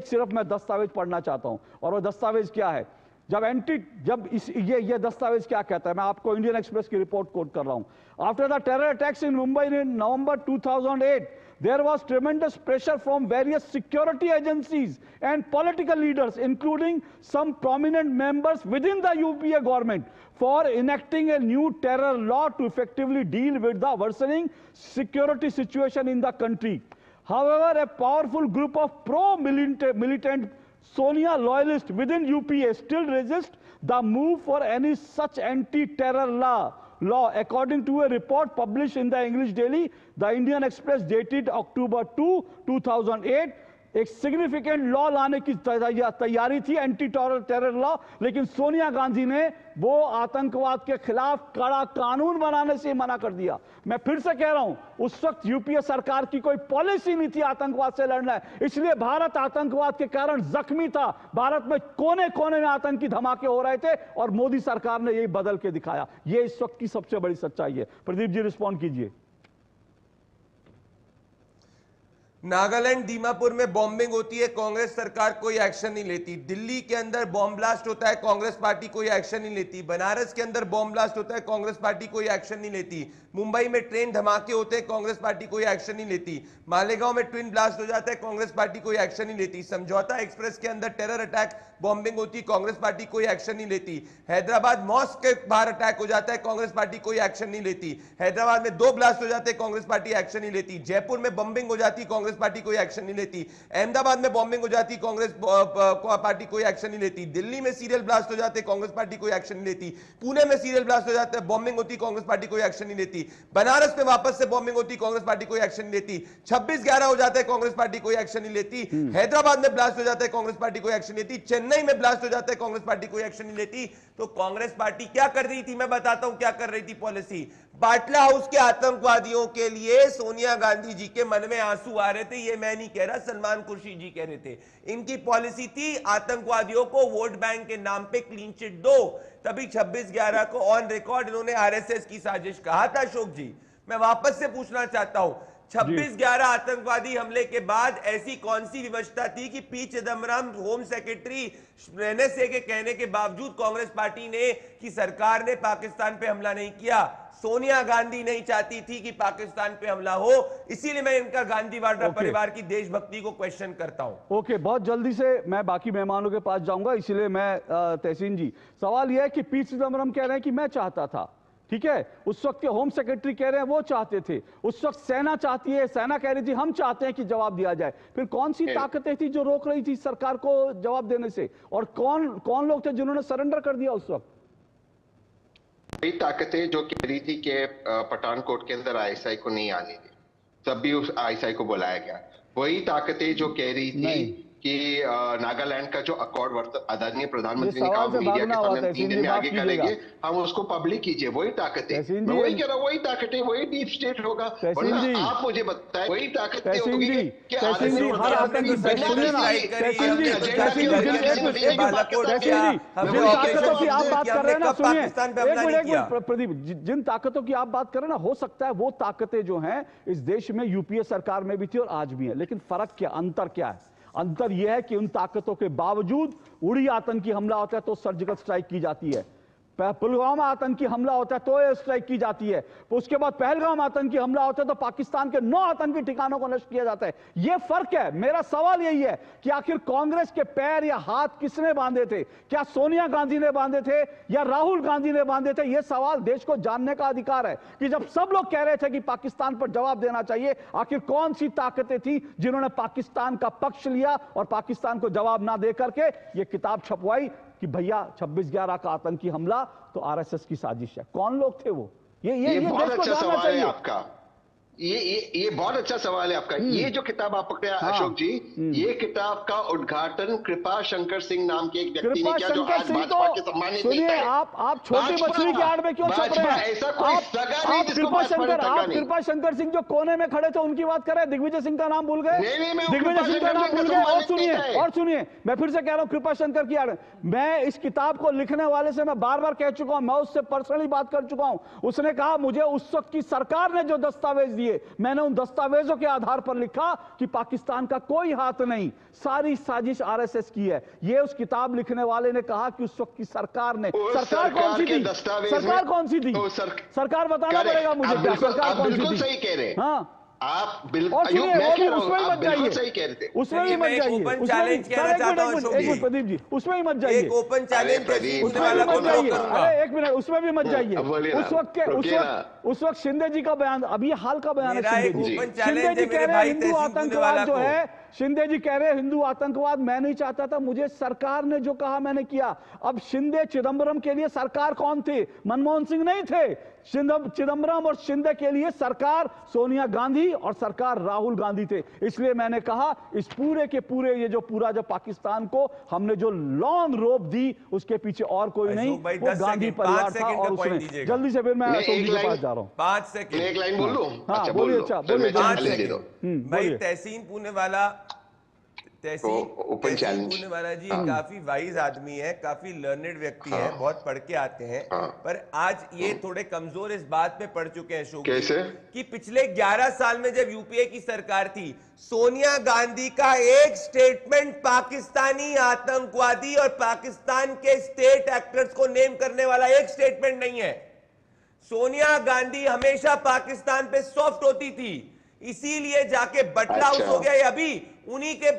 सिर्फ मैं दस्तावेज पढ़ना चाहता हूं, और वो दस्तावेज क्या है? ये दस्तावेज क्या कहता है? मैं आपको इंडियन एक्सप्रेस की रिपोर्ट कोट कर रहा हूं। After the terror attacks in Mumbai in November 2008, there was tremendous pressure from various security agencies and political leaders, including some prominent members within the UPA government, for enacting a new terror law to effectively deal with the worsening security situation in the country. However, a powerful group of pro-militant Sonia loyalists within UPA still resist the move for any such anti-terror law. According to a report published in the English daily, the Indian Express dated October 2, 2008, एक significant law लाने की तैयारी थी, anti terror law, लेकिन सोनिया गांधी ने वो आतंकवाद के खिलाफ कड़ा कानून बनाने से मना कर दिया। मैं फिर से कह रहा हूं, उस वक्त यूपीए सरकार की कोई पॉलिसी नहीं थी आतंकवाद से लड़ना है, इसलिए भारत आतंकवाद के कारण जख्मी था। भारत में कोने कोने में आतंकी धमाके हो रहे थे और मोदी सरकार ने यही बदल के दिखाया। ये इस वक्त की सबसे बड़ी सच्चाई है। प्रदीप जी रिस्पॉन्ड कीजिए। नागालैंड दीमापुर में बॉम्बिंग होती है, कांग्रेस सरकार कोई एक्शन नहीं लेती। दिल्ली के अंदर बॉम्ब ब्लास्ट होता है, कांग्रेस पार्टी कोई एक्शन नहीं लेती। बनारस के अंदर बॉम्ब ब्लास्ट होता है, कांग्रेस पार्टी कोई एक्शन नहीं लेती। मुंबई में ट्रेन धमाके होते हैं, कांग्रेस पार्टी कोई एक्शन नहीं लेती। मालेगांव में ट्विन ब्लास्ट हो जाता है, कांग्रेस पार्टी कोई एक्शन नहीं लेती। समझौता एक्सप्रेस के अंदर टेरर अटैक, बॉम्बिंग होती, कांग्रेस पार्टी कोई एक्शन नहीं लेती। हैदराबाद मॉस्क के बाहर अटैक हो जाता है, कांग्रेस पार्टी कोई एक्शन नहीं लेती। हैदराबाद में 2 ब्लास्ट हो जाते हैं, कांग्रेस पार्टी एक्शन नहीं लेती। जयपुर में बॉम्बिंग हो जाती, कांग्रेस पार्टी कोई एक्शन नहीं लेती। अहमदाबाद में बॉम्बिंग हो जाती, कांग्रेस पार्टी कोई एक्शन नहीं लेती। दिल्ली में सीरियल ब्लास्ट हो जाते, कांग्रेस पार्टी कोई एक्शन नहीं लेती। पुणे में सीरियल ब्लास्ट हो जाता है, बॉम्बिंग होती, कांग्रेस पार्टी कोई एक्शन नहीं लेती। बनारस में वापस से बॉम्बिंग होती, कांग्रेस पार्टी कोई एक्शन नहीं लेती। 26/11 हो जाता है, कांग्रेस पार्टी कोई एक्शन नहीं लेती। हैदराबाद में ब्लास्ट हो जाता है, कांग्रेस पार्टी कोई एक्शन नहीं लेती। चेन्नई में ब्लास्ट हो जाता है, कांग्रेस पार्टी कोई एक्शन नहीं लेती। तो कांग्रेस पार्टी क्या कर रही थी? मैं बताता हूं क्या कर रही थी पॉलिसी। बाटला हाउस के आतंकवादियों के लिए सोनिया गांधी जी के मन में आंसू आ रहे थे, ये मैं नहीं कह रहा, सलमान खुर्शीद जी कह रहे थे। इनकी पॉलिसी थी आतंकवादियों को वोट बैंक के नाम पे क्लीन चिट दो। तभी 26/11 को ऑन रिकॉर्ड इन्होंने आरएसएस की साजिश कहा था। अशोक जी, मैं वापस से पूछना चाहता हूं, 26/11 आतंकवादी हमले के बाद ऐसी कौन सी विवशता थी कि P Chidambaram home secretary NSA के कहने के बावजूद कांग्रेस पार्टी ने कि सरकार ने पाकिस्तान पे हमला नहीं किया? सोनिया गांधी नहीं चाहती थी कि पाकिस्तान पे हमला हो, इसीलिए मैं इनका गांधीवाड़ा परिवार की देशभक्ति को क्वेश्चन करता हूं। ओके, बहुत जल्दी से मैं बाकी मेहमानों के पास जाऊंगा, इसीलिए मैं तहसीन जी, सवाल यह है कि पी चिदम्बरम कह रहे हैं कि मैं चाहता था, ठीक है, उस वक्त के होम सेक्रेटरी कह रहे हैं वो चाहते थे, उस वक्त सेना चाहती है, सेना कह रही थी हम चाहते हैं कि जवाब दिया जाए। फिर कौन सी ताकतें थी जो रोक रही थी सरकार को जवाब देने से, और कौन लोग थे जिन्होंने सरेंडर कर दिया उस वक्त? वही ताकतें जो कह रही थी कि पठानकोट के अंदर आईएसआई को नहीं आने दी, तब भी उस आईएसआई को बुलाया गया। वही ताकतें जो कह रही थी कि नागालैंड का जो अकॉर्ड आदरणीय प्रधानमंत्री ने कहा मीडिया के सामने 3 दिन में आगे करेंगे, हम उसको पब्लिक कीजिए। वही ताकतें, मैं वही कह रहा हूं, वही ताकतें, वही डीप स्टेट होगा। आप मुझे बताएं, वही ताकतें होगी कि प्रदीप, जिन ताकतों की आप बात कर रहे हैं ना, हो सकता है वो ताकतें जो हैं इस देश में यूपीए सरकार में भी थी और आज भी है, लेकिन फर्क क्या, अंतर क्या है? अंतर यह है कि उन ताकतों के बावजूद उड़ी आतंकी हमला होता है तो सर्जिकल स्ट्राइक की जाती है। पुलवामा आतंकी हमला होता है तो एयर स्ट्राइक की जाती है, उसके बाद पहलगाम आतंकी हमला होता है तो पाकिस्तान के 9 आतंकी ठिकानों को नष्ट किया जाता है। यह फर्क है। मेरा सवाल यही है कि आखिर कांग्रेस के पैर या हाथ किसने बांधे थे? क्या सोनिया गांधी ने बांधे थे या राहुल गांधी ने बांधे थे? यह सवाल देश को जानने का अधिकार है कि जब सब लोग कह रहे थे कि पाकिस्तान पर जवाब देना चाहिए, आखिर कौन सी ताकतें थी जिन्होंने पाकिस्तान का पक्ष लिया और पाकिस्तान को जवाब ना दे करके यह किताब छपवाई कि भैया 26/11 का आतंकी हमला तो आरएसएस की साजिश है? कौन लोग थे वो? ये बहुत देश को अच्छा जानना सवाल है चाहिए। आपका। ये बहुत अच्छा सवाल है आपका। ये जो किताब आप पकड़े अशोक जी, ये किताब का उद्घाटन कृपा शंकर सिंह नाम के एक व्यक्ति ने किया, जो आज भाजपा के सम्मानित सुनिए, नेता है। आप छोटी मछली की आड़ में क्यों छप रहे हैं? ऐसा कोई सगा नहीं जिसको भाजपा ने ठगा नहीं। कृपा शंकर सिंह जो कोने में खड़े थे उनकी बात कर रहे हैं, दिग्विजय सिंह का नाम भूल गए? नहीं, मैं दिग्विजय सिंह का नाम भूल गए। और सुनिए, मैं फिर से कह रहा हूं, कृपा शंकर की आड़, मैं इस किताब को लिखने वाले से मैं बार बार कह चुका हूं, मैं उससे पर्सनली बात कर चुका हूं। उसने कहा मुझे उस वक्त की सरकार ने जो दस्तावेज दिए, मैंने उन दस्तावेजों के आधार पर लिखा कि पाकिस्तान का कोई हाथ नहीं, सारी साजिश आरएसएस की है। ये उस किताब लिखने वाले ने कहा कि उस वक्त की सरकार ने, सरकार कौन सी थी? सरकार कौन सी थी? सरकार बताना पड़ेगा मुझे, क्या सरकार कौन सी थी? बिल्कुल सही कह रहे हैं हाँ, आप बिल्कुल उसमें भी मत जाइए, सही कह रहे थे। उसमें भी मत जाइए। ओपन चैलेंज कहना चाहता हूं अशोक जी, प्रदीप जी, उसमें भी मत जाइए। एक ओपन चैलेंज उसमें भी मत जाइए। अरे एक मिनट, उसमें भी मत जाइए। उस वक्त शिंदे जी का बयान, अभी हाल का बयान है शिंदे जी कह रहे हैं हिंदू आतंकवाद जो है, शिंदे जी कह रहे हैं हिंदू आतंकवाद मैं नहीं चाहता था, मुझे सरकार ने जो कहा मैंने किया। अब शिंदे चिदंबरम के लिए सरकार कौन थे? मनमोहन सिंह नहीं थे। चिदंबरम और शिंदे के लिए सरकार सोनिया गांधी और सरकार राहुल गांधी थे। इसलिए मैंने कहा इस पूरे के पूरे ये जो पाकिस्तान को हमने जो लॉन्ग रोप दी उसके पीछे और कोई नहीं, वो गांधी परिवार था। और उसने जल्दी से, फिर मैं अशोक जी के पास जा रहा हूं। 5 सेकंड, एक लाइन बोल लूं? हाँ बोलिए। अच्छा बोलिए। 5 सेकंड भाई। तहसीन पूनेवाला पूनेवाला जी काफी वाइज आदमी है, काफी लर्नेड व्यक्ति है, बहुत पढ़ के आते हैं, पर आज ये थोड़े कमजोर इस बात पे पड़ चुके हैं अशोक जी कि पिछले 11 साल में जब यूपीए की सरकार थी, सोनिया गांधी का एक स्टेटमेंट पाकिस्तानी आतंकवादी और पाकिस्तान के स्टेट एक्टर्स को नेम करने वाला एक स्टेटमेंट नहीं है। सोनिया गांधी हमेशा पाकिस्तान पे सॉफ्ट होती थी, इसीलिए जाके बटला हाउस हो गया। अभी उन्हीं के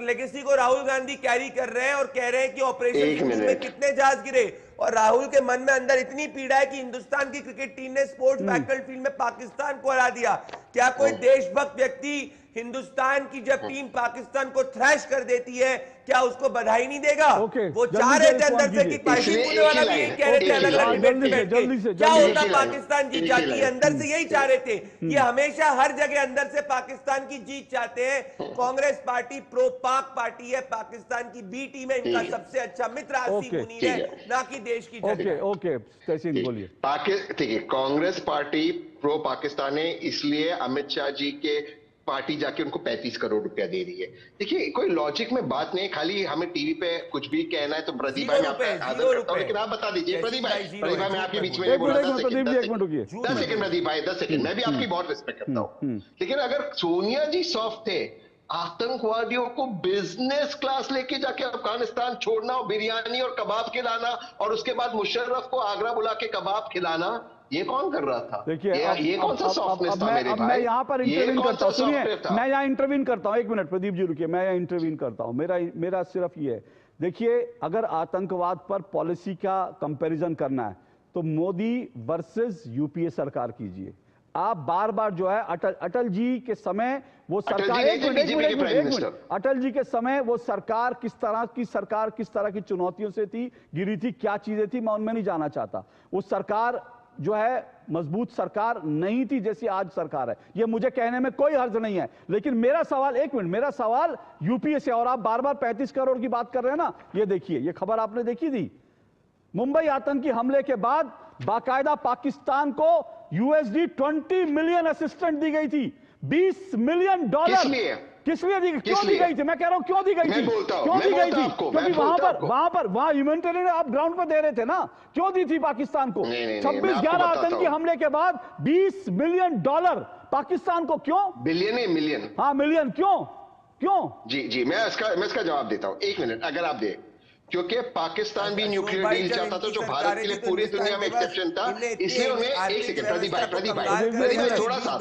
लेगेसी को राहुल गांधी कैरी कर रहे हैं और कह रहे हैं कि ऑपरेशन सिंदूर में कितने जहाज गिरे, और राहुल के मन में अंदर इतनी पीड़ा है कि हिंदुस्तान की क्रिकेट टीम ने स्पोर्ट्स बैटलफील्ड में पाकिस्तान को हरा दिया। क्या कोई देशभक्त व्यक्ति हिंदुस्तान की जब टीम पाकिस्तान को थ्रैश कर देती है क्या उसको बधाई नहीं देगा? वो चाह रहे थे अंदर से कि तहसीन पूनेवाला भी यही कह रहे थे अलग अलग डिबेट में बैठ के क्या होता पाकिस्तान जीत जाती है, अंदर से यही चाह रहे थे। ये हमेशा हर जगह अंदर से पाकिस्तान की जीत चाहते हैं। कांग्रेस पार्टी प्रो पाक पार्टी है, पाकिस्तान की बी टीम है, इनका सबसे अच्छा मित्र आसिफ मुनीर है, ना कि देश की जनता। ओके तहसीन बोलिए। ठीक है, कांग्रेस पार्टी प्रो पाकिस्तान है, इसलिए अमित शाह जी के पार्टी जाके उनको 35 करोड़ रुपया दे रही है। देखिए कोई लॉजिक में बात नहीं, खाली हमें टीवी पे कुछ भी कहना है तो प्रदीप भाई मैं आपका आदर करता हूं, लेकिन आप बता दीजिए प्रदीप भाई मैं आपके बीच में बोला 10 सेकंड प्रदीप भाई 10 सेकंड, मैं भी आपकी बहुत रिस्पेक्ट करता हूं, लेकिन अगर सोनिया जी सॉफ्ट थे, आतंकवादियों को बिजनेस क्लास लेके जाके अफगानिस्तान छोड़ना और बिरयानी और कबाब खिलाना और उसके बाद मुशर्रफ को आगरा बुला के कबाब खिलाना, ये कौन कर रहा था? देखिए ये कौन सा सॉफ्टनेस था मेरे भाई? मैं यहाँ पर इंटरवीन करता हूँ, सुनिए मैं यहाँ इंटरवीन करता हूँ, एक मिनट प्रदीप जी रुकिए, मैं यहाँ इंटरवीन करता हूँ। मेरा सिर्फ ये है, देखिए अगर आतंकवाद पर पॉलिसी का कंपैरिजन करना है तो मोदी वर्सेस यूपीए सरकार कीजिए। आप बार बार जो है अटल जी के समय वो सरकार, अटल जी के समय वो सरकार किस तरह की चुनौतियों से थी, गिरी थी, क्या चीजें थी, मैं उनमें नहीं जाना चाहता। वो सरकार जो है मजबूत सरकार नहीं थी जैसी आज सरकार है, ये मुझे कहने में कोई हर्ज नहीं है। लेकिन मेरा सवाल, एक मिनट, मेरा सवाल यूपीए से, और आप बार बार 35 करोड़ की बात कर रहे हैं ना, ये देखिए ये खबर आपने देखी थी, मुंबई आतंकी हमले के बाद बाकायदा पाकिस्तान को यूएसडी 20 मिलियन असिस्टेंट दी गई थी, $20 मिलियन। किस लिए दी, क्यों दी गई थी? मैं कह रहा हूं क्यों दी गई थी, क्यों दी गई थी? क्योंकि वहां ह्यूमैनिटेरियन आप ग्राउंड पर दे रहे थे ना, क्यों दी थी पाकिस्तान को? 26/11 आतंकी हमले के बाद $20 मिलियन पाकिस्तान को, क्यों? मिलियन, हाँ मिलियन, क्यों? जी मैं इसका जवाब देता हूं, एक मिनट। अगर आप देख क्योंकि पाकिस्तान भी न्यूक्लियर डील चाहता था, जो भारत के लिए पूरी दुनिया में एक्सेप्शन था, इसलिए उन्हें एक सेकंड प्रदीप भाई थोड़ा सा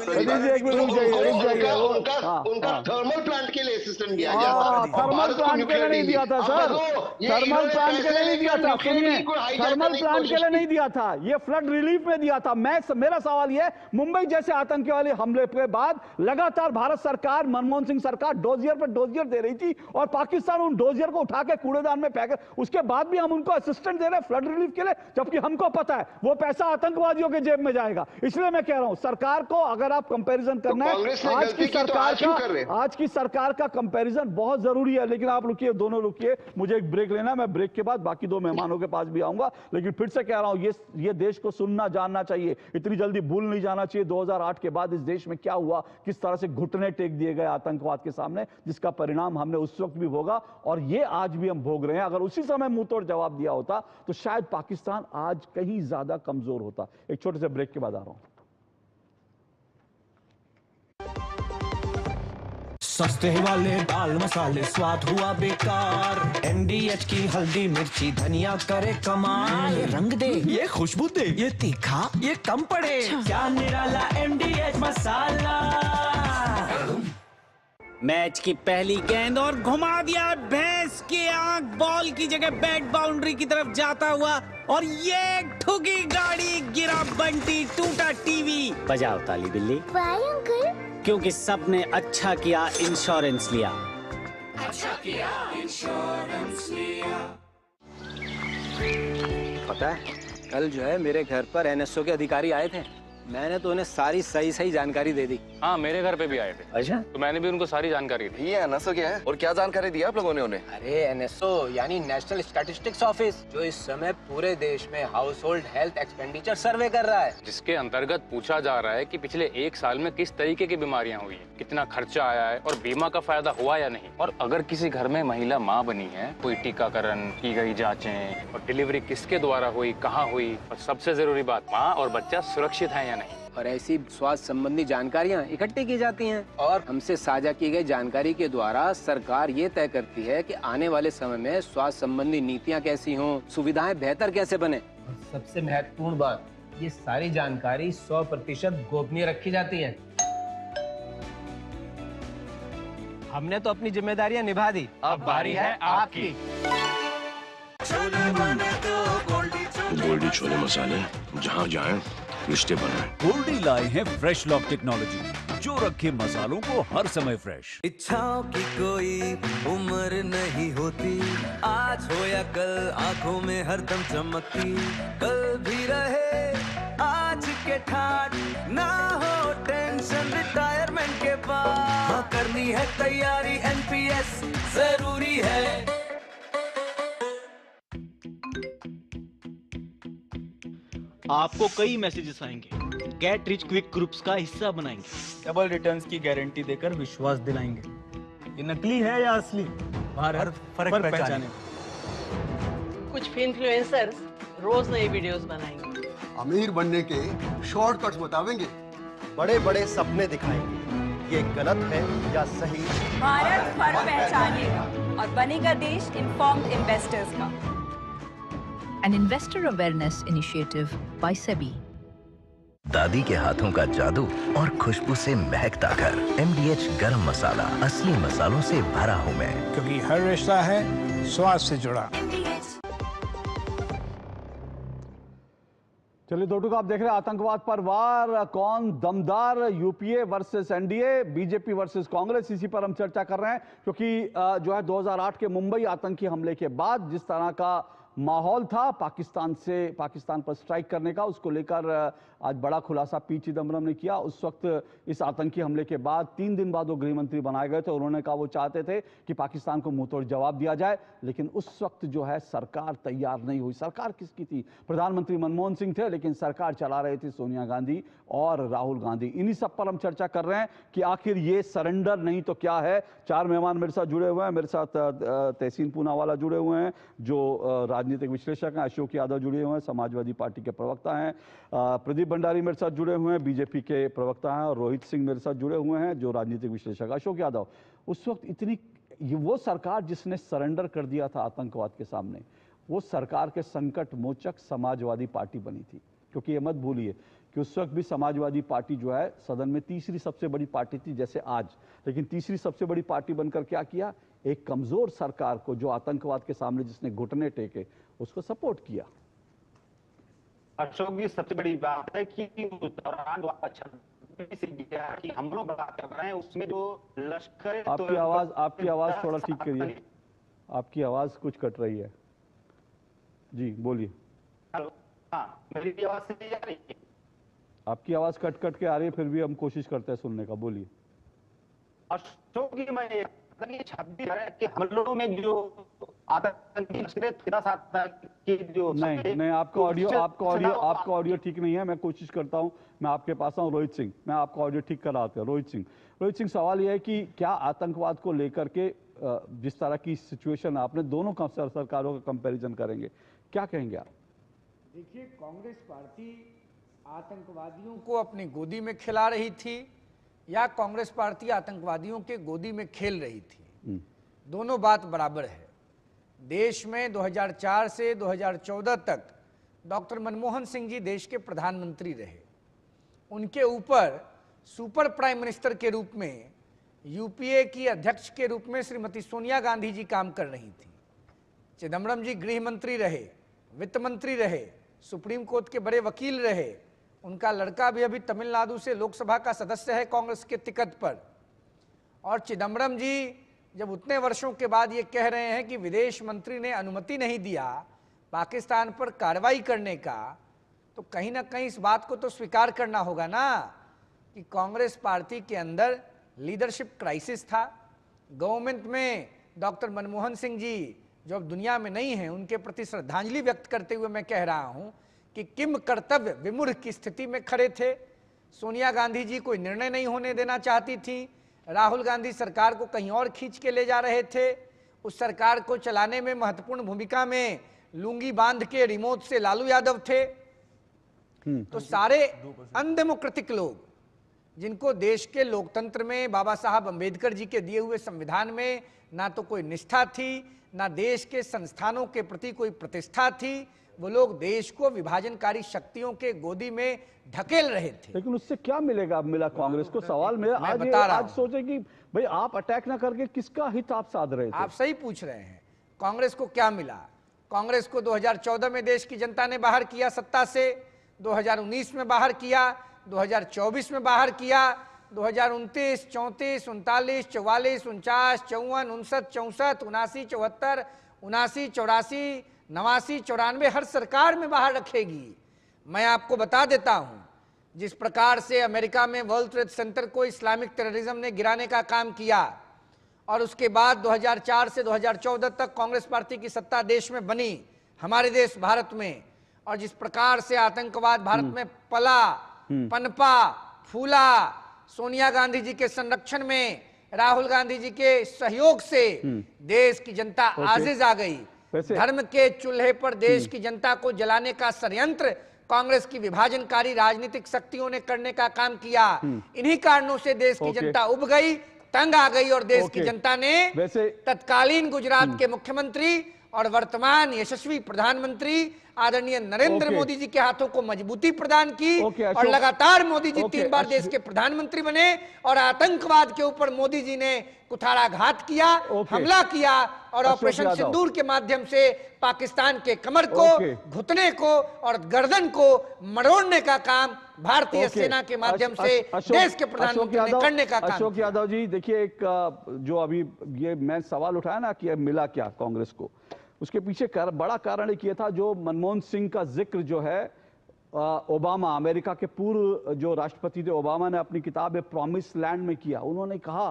उनका थर्मल प्लांट के लिए असिस्टेंट दिया गया था, थर्मल प्लांट के लिए नहीं दिया था सर, थर्मल प्लांट के लिए नहीं दिया था, सुनिए, थर्मल प्लांट के लिए नहीं दिया था, ये फ्लड रिलीफ में दिया था। मेरा सवाल ये, मुंबई जैसे आतंकवादी हमले के बाद लगातार भारत सरकार, मनमोहन सिंह सरकार डोजियर पर डोजियर दे रही थी और पाकिस्तान उन डोजियर को उठा के कूड़ेदान में फेंक, उसके बाद भी हम उनको असिस्टेंट दे रहे हैं फ्लड रिलीफ के लिए, जबकि हमको पता है वो पैसा आतंकवादियों के जेब में जाएगा। इसलिए मैं कह रहा हूं सरकार को, अगर आप कंपैरिजन करना है, आज की सरकार का कंपैरिजन बहुत जरूरी है। लेकिन आप रुकिए, दोनों रुकिए, मुझे एक ब्रेक लेना है, मैं ब्रेक के बाद बाकी दो मेहमानों के पास भी आऊंगा। लेकिन फिर से कह रहा हूं, ये देश को सुनना जानना चाहिए, इतनी जल्दी भूल नहीं जाना चाहिए 2008 के बाद इस देश में क्या हुआ, किस तरह से घुटने टेक दिए गए आतंकवाद के सामने, जिसका परिणाम हमने उस वक्त भी भोगा और ये आज भी हम भोग रहे हैं। अगर उसी समय मुंह तोड़ जवाब दिया होता तो शायद पाकिस्तान आज कहीं ज्यादा कमजोर होता। एक छोटे से ब्रेक के बाद आ रहा हूं। सस्ते वाले दाल मसाले स्वाद हुआ बेकार, MDH की हल्दी मिर्ची धनिया करे कमाल, ये रंग दे, ये खुशबू दे, ये तीखा, ये कम पड़े, क्या निराला MDH मसाला। मैच की पहली गेंद और घुमा दिया भैंस की आंख, बॉल की जगह बैट बाउंड्री की तरफ जाता हुआ और ये ठुकी गाड़ी, गिरा बंटी, टूटा टीवी। बजाओ ताली बिल्ली। क्योंकि सबने अच्छा किया इंश्योरेंस लिया। अच्छा किया इंश्योरेंस लिया। पता है कल जो है मेरे घर पर NSO के अधिकारी आए थे, मैंने तो उन्हें सारी सही जानकारी दे दी। हाँ मेरे घर पे भी आए थे। अच्छा? तो मैंने भी उनको सारी जानकारी दी। ये NSO क्या है और क्या जानकारी दी आप लोगों ने उन्हें? अरे NSO यानी नेशनल स्टैटिस्टिक्स ऑफिस, जो इस समय पूरे देश में हाउस होल्ड हेल्थ एक्सपेंडिचर सर्वे कर रहा है, जिसके अंतर्गत पूछा जा रहा है कि पिछले एक साल में किस तरीके की बीमारियां हुई है, कितना खर्चा आया है और बीमा का फायदा हुआ या नहीं। और अगर किसी घर में महिला माँ बनी है, कोई टीकाकरण, की गई जाँचें और डिलीवरी किसके द्वारा हुई, कहाँ हुई, और सबसे जरूरी बात, माँ और बच्चा सुरक्षित है या नहीं। और ऐसी स्वास्थ्य संबंधी जानकारियां इकट्ठी की जाती हैं और हमसे साझा की गई जानकारी के द्वारा सरकार ये तय करती है कि आने वाले समय में स्वास्थ्य संबंधी नीतियां कैसी हों, सुविधाएं बेहतर कैसे बने। और सबसे महत्वपूर्ण बात, ये सारी जानकारी 100% गोपनीय रखी जाती है। हमने तो अपनी जिम्मेदारियां निभा दी, अब बारी है आपकी। गोल्डी छोले मसाले, जहाँ जाएं रिश्ते बनाएं। गोल्डी लाए हैं फ्रेश लॉक टेक्नोलॉजी, जो रखे मसालों को हर समय फ्रेश। इच्छाओं की कोई उम्र नहीं होती, आज हो या कल आंखों में हरदम चमकती, कल भी रहे आज के ठाट, ना हो टेंशन रिटायरमेंट के बाद, हाँ करनी है तैयारी NPS जरूरी है। आपको कई मैसेजेस आएंगे, गेट रिच क्विक ग्रुप्स का हिस्सा बनाएंगे, डबल रिटर्न्स की गारंटी देकर विश्वास दिलाएंगे। ये नकली है या असली, बाहर फर्क पहचाने। कुछ इन्फ्लुएंसर्स रोज नए वीडियोस बनाएंगे, अमीर बनने के शॉर्टकट्स बताएंगे, बड़े बड़े सपने दिखाएंगे, ये गलत है या सही। भारत फर्क पहचानेगा और बनेगा देश इन्फॉर्म्ड इन्वेस्टर्स का। An investor awareness initiative by SEBI. दादी के हाथों का जादू और खुशबू से महकता घर, MDH गरम मसाला, असली मसालों से भरा हूँ मैं, क्योंकि हर रिश्ता है स्वाद से जुड़ा। चलिए दो टूक आप देख रहे हैं आतंकवाद पर वार, कौन दमदार, UPA versus NDA, BJP versus Congress, इसी पर हम चर्चा कर रहे हैं। क्योंकि जो है 2008 के मुंबई आतंकी हमले के बाद जिस तरह का माहौल था पाकिस्तान पर स्ट्राइक करने का, उसको लेकर आज बड़ा खुलासा पी चिदम्बरम ने किया। उस वक्त इस आतंकी हमले के बाद 3 दिन बाद वो गृह मंत्री बनाए गए थे। उन्होंने कहा वो चाहते थे कि पाकिस्तान को मुंहतोड़ जवाब दिया जाए, लेकिन उस वक्त जो है सरकार तैयार नहीं हुई। सरकार किसकी थी? प्रधानमंत्री मनमोहन सिंह थे, लेकिन सरकार चला रहे थे सोनिया गांधी और राहुल गांधी। इन्हीं सब पर हम चर्चा कर रहे हैं कि आखिर ये सरेंडर नहीं तो क्या है। 4 मेहमान मेरे साथ जुड़े हुए हैं। मेरे साथ तहसीन पूनावाला जुड़े हुए हैं जो राजनीतिक विश्लेषक हैं, अशोक यादव जुड़े हुए हैं, समाजवादी पार्टी के प्रवक्ता हैं, प्रदीप भंडारी मेरे साथ जुड़े हुए हैं, बीजेपी के प्रवक्ता हैं, और रोहित सिंह मेरे साथ जुड़े हुए हैं जो राजनीतिक विश्लेषक। अशोक यादव, उस वक्त इतनी ये वो सरकार जिसने सरेंडर कर दिया था आतंकवाद के सामने, वो सरकार के संकट मोचक समाजवादी पार्टी बनी थी। क्योंकि ये मत भूलिए कि उस वक्त भी समाजवादी पार्टी जो है सदन में तीसरी सबसे बड़ी पार्टी थी जैसे आज, लेकिन तीसरी सबसे बड़ी पार्टी बनकर क्या किया, एक कमजोर सरकार को जो आतंकवाद के सामने जिसने घुटने टेके उसको सपोर्ट किया। अशोक जी, सबसे बड़ी बात है कि उस दौरान कि हम लोग बात कर रहे हैं उसमें जो लश्कर, आपकी आवाज थोड़ा ठीक करिए, आपकी आवाज कुछ कट रही है जी, बोलिए। हेलो, हाँ, मेरी आवाज नहीं आ रही है? आपकी आवाज कट कट के आ रही है, फिर भी हम कोशिश करते हैं सुनने का, बोलिए। अशोक जी, मैं 26 के हमलों में जो आतंकी की जो नहीं, आपका ऑडियो ठीक नहीं है। मैं कोशिश करता हूं, मैं आपके पास आऊं। रोहित सिंह, मैं आपका ऑडियो ठीक कराते हैं। रोहित सिंह, सवाल यह है कि क्या आतंकवाद को लेकर के जिस तरह की सिचुएशन आपने दोनों सरकारों का कंपैरिजन करेंगे, क्या कहेंगे आप? देखिए, कांग्रेस पार्टी आतंकवादियों को अपनी गोदी में खिला रही थी या कांग्रेस पार्टी आतंकवादियों के गोदी में खेल रही थी, दोनों बात बराबर है। देश में 2004 से 2014 तक डॉक्टर मनमोहन सिंह जी देश के प्रधानमंत्री रहे। उनके ऊपर सुपर प्राइम मिनिस्टर के रूप में, यूपीए की अध्यक्ष के रूप में श्रीमती सोनिया गांधी जी काम कर रही थी। चिदम्बरम जी गृह मंत्री रहे, वित्त मंत्री रहे, सुप्रीम कोर्ट के बड़े वकील रहे। उनका लड़का भी अभी तमिलनाडु से लोकसभा का सदस्य है कांग्रेस के टिकट पर। और चिदम्बरम जी जब उतने वर्षों के बाद ये कह रहे हैं कि विदेश मंत्री ने अनुमति नहीं दिया पाकिस्तान पर कार्रवाई करने का, तो कहीं ना कहीं इस बात को तो स्वीकार करना होगा ना कि कांग्रेस पार्टी के अंदर लीडरशिप क्राइसिस था। गवर्नमेंट में डॉक्टर मनमोहन सिंह जी जो अब दुनिया में नहीं हैं, उनके प्रति श्रद्धांजलि व्यक्त करते हुए मैं कह रहा हूं कि किम कर्तव्य विमूढ़ की स्थिति में खड़े थे। सोनिया गांधी जी कोई निर्णय नहीं होने देना चाहती थी। राहुल गांधी सरकार को कहीं और खींच के ले जा रहे थे। उस सरकार को चलाने में महत्वपूर्ण भूमिका में लुंगी बांध के रिमोट से लालू यादव थे। तो सारे अनडेमोक्रेटिक लोग, जिनको देश के लोकतंत्र में बाबा साहब अंबेडकर जी के दिए हुए संविधान में ना तो कोई निष्ठा थी, ना देश के संस्थानों के प्रति कोई प्रतिष्ठा थी, वो लोग देश को विभाजनकारी शक्तियों के गोदी में ढकेल रहे थे। लेकिन उससे क्या मिलेगा? अब मिला कांग्रेस को। सवाल मेरा आज सोचे कि भाई आप अटैक ना करके किसका हित आप साध रहे थे? आप सही पूछ रहे हैं। कांग्रेस को क्या मिला? कांग्रेस को 2014 में देश की जनता ने बाहर किया सत्ता से, 2019 में बाहर किया, 2024 में बाहर किया, 2029, 34, 39, 44, 49, 54, 59, 64, 79, 74, 79, 84, 89, 94 हर सरकार में बाहर रखेगी। मैं आपको बता देता हूं, जिस प्रकार से अमेरिका में वर्ल्ड ट्रेड सेंटर को इस्लामिक टेररिज्म ने गिराने का काम किया और उसके बाद 2004 से 2014 तक कांग्रेस पार्टी की सत्ता देश में बनी, हमारे देश भारत में, और जिस प्रकार से आतंकवाद भारत में पला, पनपा, फूला, सोनिया गांधी जी के संरक्षण में, राहुल गांधी जी के सहयोग से देश की जनता आजिज आ गई। धर्म के चूल्हे पर देश की जनता को जलाने का षड्यंत्र कांग्रेस की विभाजनकारी राजनीतिक शक्तियों ने करने का काम किया। इन्हीं कारणों से देश की जनता उब गई, तंग आ गई, और देश की जनता ने तत्कालीन गुजरात के मुख्यमंत्री और वर्तमान यशस्वी प्रधानमंत्री आदरणीय नरेंद्र मोदी जी के हाथों को मजबूती प्रदान की और लगातार मोदी जी 3 बार देश के प्रधानमंत्री बने और आतंकवाद के ऊपर मोदी जी ने कुठाराघात किया, हमला किया और ऑपरेशन सिंदूर के माध्यम से पाकिस्तान के कमर को, घुटने को और गर्दन को मरोड़ने का काम भारतीय सेना के माध्यम से देश के प्रधानमंत्री ने करने का काम। अशोक यादव जी, देखिए, एक जो अभी ये मैं सवाल उठाया ना कि मिला क्या कांग्रेस को, उसके पीछे बड़ा कारण एक ये था, जो मनमोहन सिंह का जिक्र जो है ओबामा, अमेरिका के पूर्व जो राष्ट्रपति थे ओबामा ने अपनी किताब प्रॉमिस लैंड में किया। उन्होंने कहा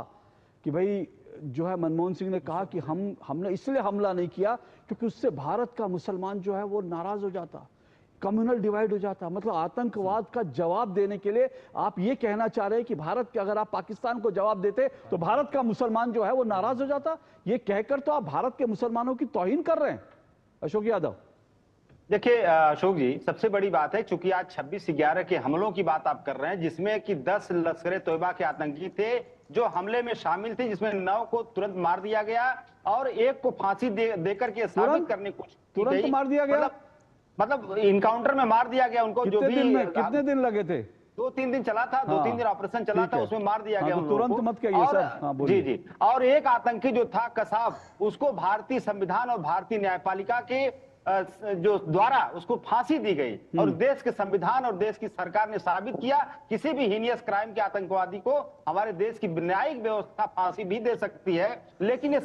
कि भाई जो है मनमोहन सिंह ने कहा कि हमने इसलिए हमला नहीं किया क्योंकि उससे भारत का मुसलमान जो है वो नाराज हो जाता, कम्युनल डिवाइड हो जाता। मतलब आतंकवाद का जवाब देने के लिए आप ये कहना चाह रहे हैं कि भारत के, अगर आप पाकिस्तान को जवाब देते तो भारत का मुसलमान जो है वो नाराज हो जाता। ये कहकर तो आप भारत के मुसलमानों की तौहीन कर रहे हैं अशोक यादव। देखिए अशोक जी, सबसे बड़ी बात है, चूंकि आज 26/11 के हमलों की बात आप कर रहे हैं, जिसमें कि 10 लश्कर-ए-तोयबा के आतंकी थे जो हमले में शामिल थी, जिसमें 9 को तुरंत मार दिया गया और 1 को फांसी देकर के साबित करने की कोशिश की गई। तुरंत मार दिया गया, मतलब इनकाउंटर में मार दिया गया उनको। जो भी कितने दिन लगे थे? 2-3 दिन चला था, 2-3 दिन ऑपरेशन चला था, उसमें मार दिया गया। तुरंत मत कहिए सर। जी जी। और एक आतंकी जो था कसाब, उसको भारतीय संविधान और भारतीय न्यायपालिका के जो द्वारा उसको फांसी दी गई और देश के संविधान और देश की सरकार ने साबित किया किसी भी हीनियस क्राइम के आतंकवादी को हमारे देश की न्यायिक व्यवस्था फांसी भी दे सकती है। लेकिन ये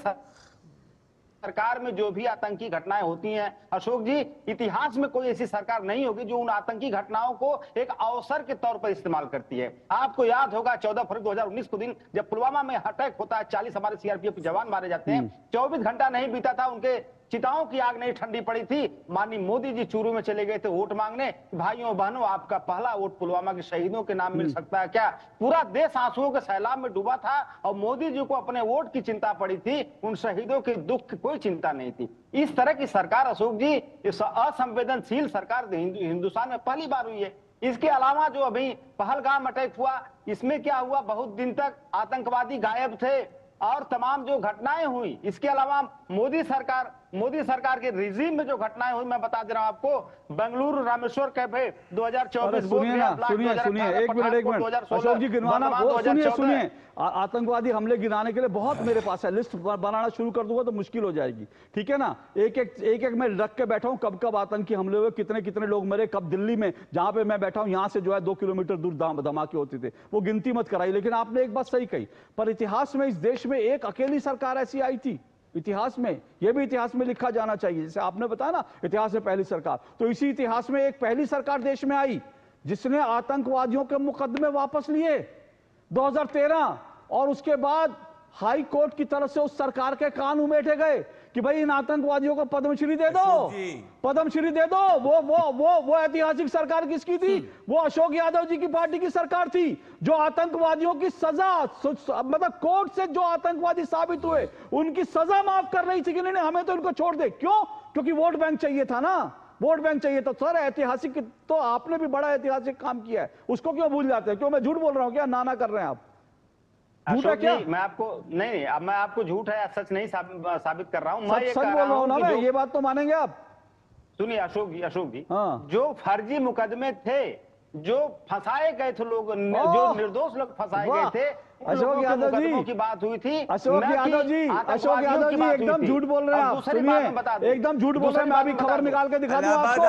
सरकार में जो भी आतंकी घटनाएं होती हैं अशोक जी, इतिहास में कोई ऐसी सरकार नहीं होगी जो उन आतंकी घटनाओं को एक अवसर के तौर पर इस्तेमाल करती है। आपको याद होगा 14 फरवरी 2019 को दिन जब पुलवामा में अटैक होता है, 40 हमारे सीआरपीएफ के जवान मारे जाते हैं, 24 घंटा नहीं बीता था उनके चिताओं की आग नहीं ठंडी पड़ी थी। माननीय मोदी जी चूरू में चले गए थे वोट मांगने, भाइयों बहनों आपका पहला वोट पुलवामा के शहीदों के नाम मिल सकता है क्या? पूरा देश आंसुओं के सैलाब में डूबा था और मोदी जी को अपने वोट की चिंता पड़ी थी, उन शहीदों के दुख की कोई चिंता नहीं थी। इस तरह की सरकार अशोक जी, इस असंवेदनशील सरकार हिंदुस्तान में पहली बार हुई है। इसके अलावा जो अभी पहलगाम अटैक हुआ, इसमें क्या हुआ, बहुत दिन तक आतंकवादी गायब थे और तमाम जो घटनाएं हुई, इसके अलावा मोदी सरकार के रिजीम में जो घटनाएं हुई, मैं बता दे रहा हूं आपको, बेंगलुरु रामेश्वर कैफे 2024, सुनिए एक मिनट अशोक जी गिनवाना, सुनिए आतंकवादी हमले गिनाने के लिए बहुत मेरे पास है, लिस्ट बनाना शुरू कर दूंगा तो मुश्किल हो जाएगी, ठीक है ना? एक एक मैं रख के बैठा हूं कब कब आतंकी हमले हुए, कितने कितने लोग मरे, कब दिल्ली में जहां पे मैं बैठा हूं यहां से जो है 2 किलोमीटर दूर धमाके होते थे, वो गिनती मत कराई। लेकिन आपने एक बात सही कही, पर इतिहास में इस देश में एक अकेली सरकार ऐसी आई थी, इतिहास में, यह भी इतिहास में लिखा जाना चाहिए, जैसे आपने बताया ना इतिहास में पहली सरकार, तो इसी इतिहास में एक पहली सरकार देश में आई जिसने आतंकवादियों के मुकदमे वापस लिए 2013, और उसके बाद हाई कोर्ट की तरफ से उस सरकार के कान उमेटे गए कि भाई इन आतंकवादियों को पद्मश्री दे दो, पद्मश्री दे दो। वो ऐतिहासिक सरकार किसकी थी? वो अशोक यादव जी की पार्टी की सरकार थी, जो आतंकवादियों की सजा, मतलब कोर्ट से जो आतंकवादी साबित हुए उनकी सजा माफ कर रही थी कि नहीं हमें तो इनको छोड़ दे। क्यों? क्योंकि वोट बैंक चाहिए था ना, वोट बैंक चाहिए। तो सर ऐतिहासिक, तो आपने भी बड़ा ऐतिहासिक काम किया है, उसको क्यों भूल जाते हैं? क्यों मैं झूठ बोल रहा हूं क्या? नाना कर रहे हैं आप? अशोक जी, मैं आपको नहीं, अब मैं आपको झूठ है सच नहीं साबित कर रहा हूं, मैं ये सच बोल रहा हूं ना, ये बात तो मानेंगे आप? सुनिए अशोक जी, जो फर्जी मुकदमे थे, जो फंसाए गए थे लोग, जो निर्दोष लोग फंसाए गए थे, अशोक यादव जी की बात हुई थी। अशोक यादव जी एकदम झूठ बोल रहे हैं आप, सुनिए एकदम झूठ बोल रहे हैं। मैं अभी खबर निकाल के दिखा दूं आपको।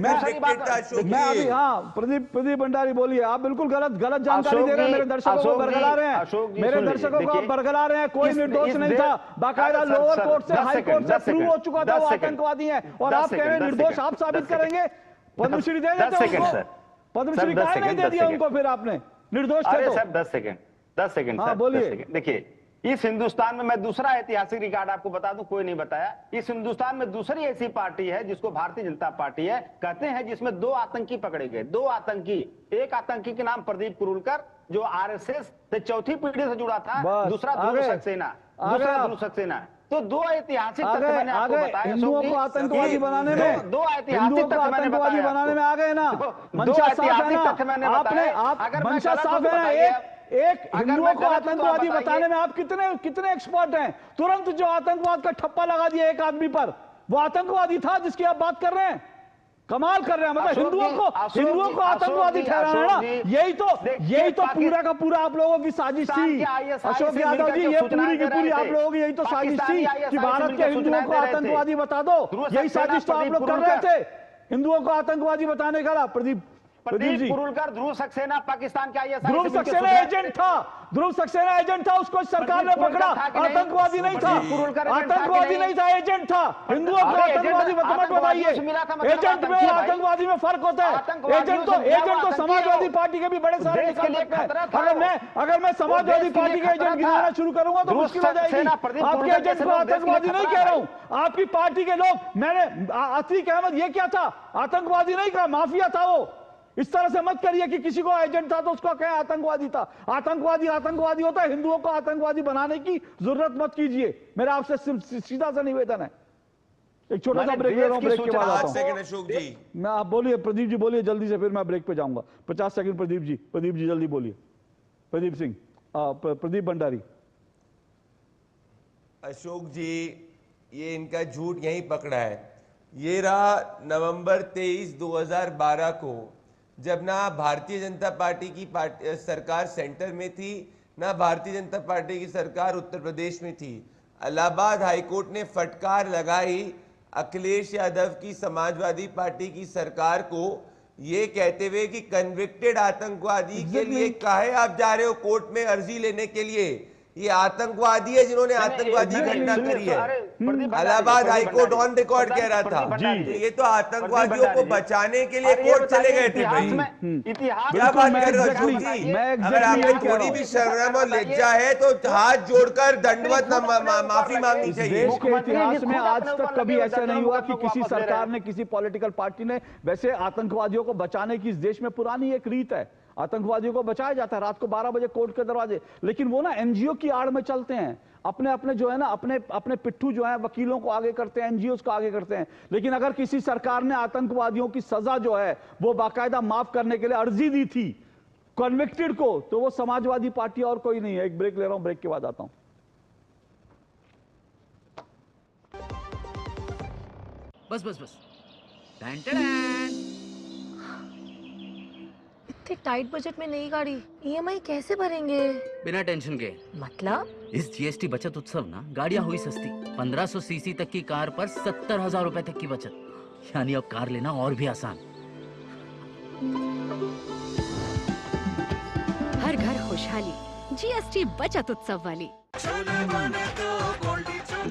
मैं अभी, हाँ प्रदीप भंडारी बोलिए, आप बिल्कुल गलत जानकारी दे रहे हैं, मेरे दर्शकों को बरगला रहे हैं, मेरे दर्शकों को आप बरगला रहे हैं। कोई निर्दोष नहीं था, बाकायदा लोअर कोर्ट से हाई कोर्ट से प्रूव हो चुका था वो आतंकवादी है, और आप कह रहे हैं निर्दोष, आप साबित करेंगे। पद्मश्री दे देते उनको, पद्मश्री काहे नहीं दे दिया उनको फिर आपने? निर्दोष थे तो। 10 सेकंड हाँ, बोलिए। देखिए इस हिंदुस्तान में, मैं दूसरा ऐतिहासिक रिकॉर्ड आपको बता दूं, कोई नहीं बताया, इस हिंदुस्तान में दूसरी ऐसी पार्टी है जिसको भारतीय जनता पार्टी है कहते हैं, जिसमें 2 आतंकी पकड़े गए, 2 आतंकी। एक आतंकी के नाम प्रदीप कुरुलकर जो आरएसएस से चौथी पीढ़ी से जुड़ा था, दूसरा ध्रुव सक्सेना। तो 2 ऐतिहासिक तथ्य मैंने आपको बताया। हिंदुओं को आतंकवादी बनाने में, 2 ऐतिहासिक तथ्य मैंने आतंकवादी बनाने में आ गए ना, मंशा साफ है ना, आपने मंशा साफ है ना। एक हिंदुओं को आतंकवादी बताने में आप कितने एक्सपर्ट हैं? तुरंत जो आतंकवाद का ठप्पा लगा दिया एक आदमी पर, वो आतंकवादी था जिसकी आप बात कर रहे हैं। कमाल कर रहे हैं, मतलब हिंदुओं को आतंकवादी ठहराना है ना, यही तो पूरा का पूरा आप लोगों की साजिश थी अशोक यादव जी, ये पूरी की पूरी आप लोगों की यही तो साजिश थी कि भारत के हिंदुओं को आतंकवादी बता दो। यही साजिश तो आप लोग कर रहे थे, हिंदुओं को आतंकवादी बताने का। प्रदीप कुरुलकर, ध्रुव सक्सेना पाकिस्तान का ध्रुव सक्सेना एजेंट था, ध्रुव सक्सेना एजेंट था, उसको सरकार ने पकड़ा, आतंकवादी नहीं था, आतंकवादी नहीं था, एजेंट था। हिंदुओं को आतंकवादी मत बताइए, एजेंट में और आतंकवादी में फर्क होता है। एजेंट तो समाजवादी पार्टी के भी बड़े सारे निकल सकते हैं। अगर मैं समाजवादी पार्टी के एजेंट गिनाना शुरू करूंगा तो मुश्किल हो जाएगी। आपके एजेंट को आतंकवादी नहीं कह रहा हूं, आपकी पार्टी के लोग, मैंने अतीक अहमद ये क्या था, आतंकवादी नहीं कहा, माफिया था वो। इस तरह से मत करिए कि किसी को एजेंट था तो उसको कहें आतंकवादी था। आतंकवादी होता है, हिंदुओं को आतंकवादी बनाने की जरूरत मत कीजिए, मेरा आपसे सीधा सा निवेदन है। एक छोटा सा ब्रेक ले रहा हूं, ब्रेक के बाद आता हूं। अशोक जी मैं, आप बोलिए, प्रदीप जी बोलिए जल्दी से, फिर मैं ब्रेक पे जाऊंगा। 50 सेकंड प्रदीप जी जल्दी बोलिए। प्रदीप सिंह प्रदीप भंडारी। अशोक जी, ये इनका झूठ यहीं पकड़ा है। ये रहा नवंबर 23, 2012 को, जब ना भारतीय जनता पार्टी की सरकार सेंटर में थी, ना भारतीय जनता पार्टी की सरकार उत्तर प्रदेश में थी। इलाहाबाद हाईकोर्ट ने फटकार लगाई अखिलेश यादव की समाजवादी पार्टी की सरकार को, ये कहते हुए कि कन्विक्टेड आतंकवादी के लिए काहे आप जा रहे हो कोर्ट में अर्जी लेने के लिए? ये आतंकवादी है जिन्होंने आतंकवादी घटना करी है। इलाहाबाद हाईकोर्ट ऑन रिकॉर्ड कह रहा था। तो ये तो आतंकवादियों को बचाने के लिए कोर्ट चले गए थे भाई। क्या बात कर रहे हो जी? अगर आपको थोड़ी भी शर्म और लज्जा है तो हाथ जोड़कर दंडवत माफी मांगनी चाहिए। देश के इतिहास में आज तक कभी ऐसा नहीं हुआ कि किसी सरकार ने, किसी पॉलिटिकल पार्टी ने, वैसे आतंकवादियों को बचाने की इस देश में पुरानी एक रीत है। आतंकवादियों को बचाया जाता है रात को 12 बजे कोर्ट के दरवाजे, लेकिन वो ना एनजीओ की आड़ में चलते हैं। अपने अपने जो है ना, अपने पिट्ठू जो है वकीलों को आगे करते हैं, एनजीओ को आगे करते हैं। लेकिन अगर किसी सरकार ने आतंकवादियों की सजा जो है वो बाकायदा माफ करने के लिए अर्जी दी थी कन्विक्टेड को, तो वो समाजवादी पार्टी और कोई नहीं है। एक ब्रेक ले रहा हूं, ब्रेक के बाद आता हूं। बस बस बस। इतने टाइट बजट में नई गाड़ी, ईएमआई कैसे भरेंगे? बिना टेंशन के। मतलब? इस जीएसटी बचत उत्सव ना गाड़ियां हुई सस्ती। 1500 सीसी तक की कार पर 70,000 रुपए तक की बचत, यानी अब कार लेना और भी आसान। हर घर खुशहाली, जीएसटी बचत उत्सव वाली।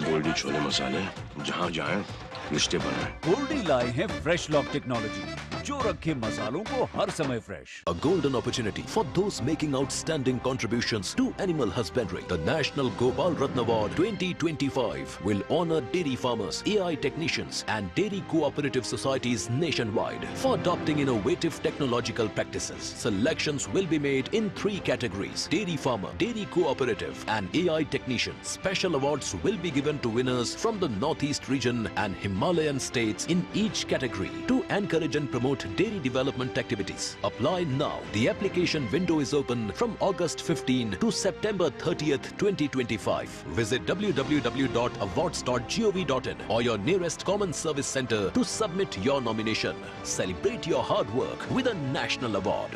गोल्डी छोले मसाले, जहाँ जाए रिश्ते बनाए। गोल्डी लाए हैं फ्रेश लॉक टेक्नोलॉजी, जो रखे मसालों को हर समय fresh. A golden opportunity for those making outstanding contributions to animal husbandry. The National Gopal Ratna Award 2025 will honor dairy farmers, AI technicians and dairy cooperative societies nationwide for adopting innovative technological practices. Selections will be made in 3 categories: dairy farmer, dairy cooperative and AI technician. Special awards will be given to winners from the Northeast region and Himalayan states in each category to encourage and promote dairy development activities. Apply now. The application window is open from August 15 to September 30th, 2025. Visit www.awards.gov.in or your nearest common service center to submit your nomination. Celebrate your hard work with a national award.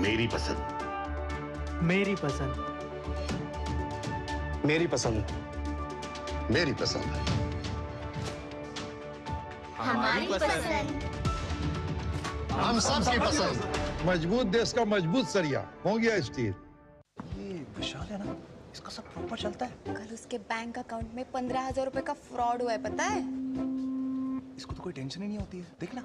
मेरी पसंद, मेरी पसंद, मेरी पसंद, मेरी पसंद, हमारी पसंद, हम सबकी पसंद। मजबूत देश का मजबूत सरिया हो गया स्टील। ये विशाल है ना, इसका सब प्रॉपर चलता है। कल उसके बैंक अकाउंट में 15,000 रुपए का फ्रॉड हुआ है, पता है? इसको तो कोई टेंशन ही नहीं होती है, देखना।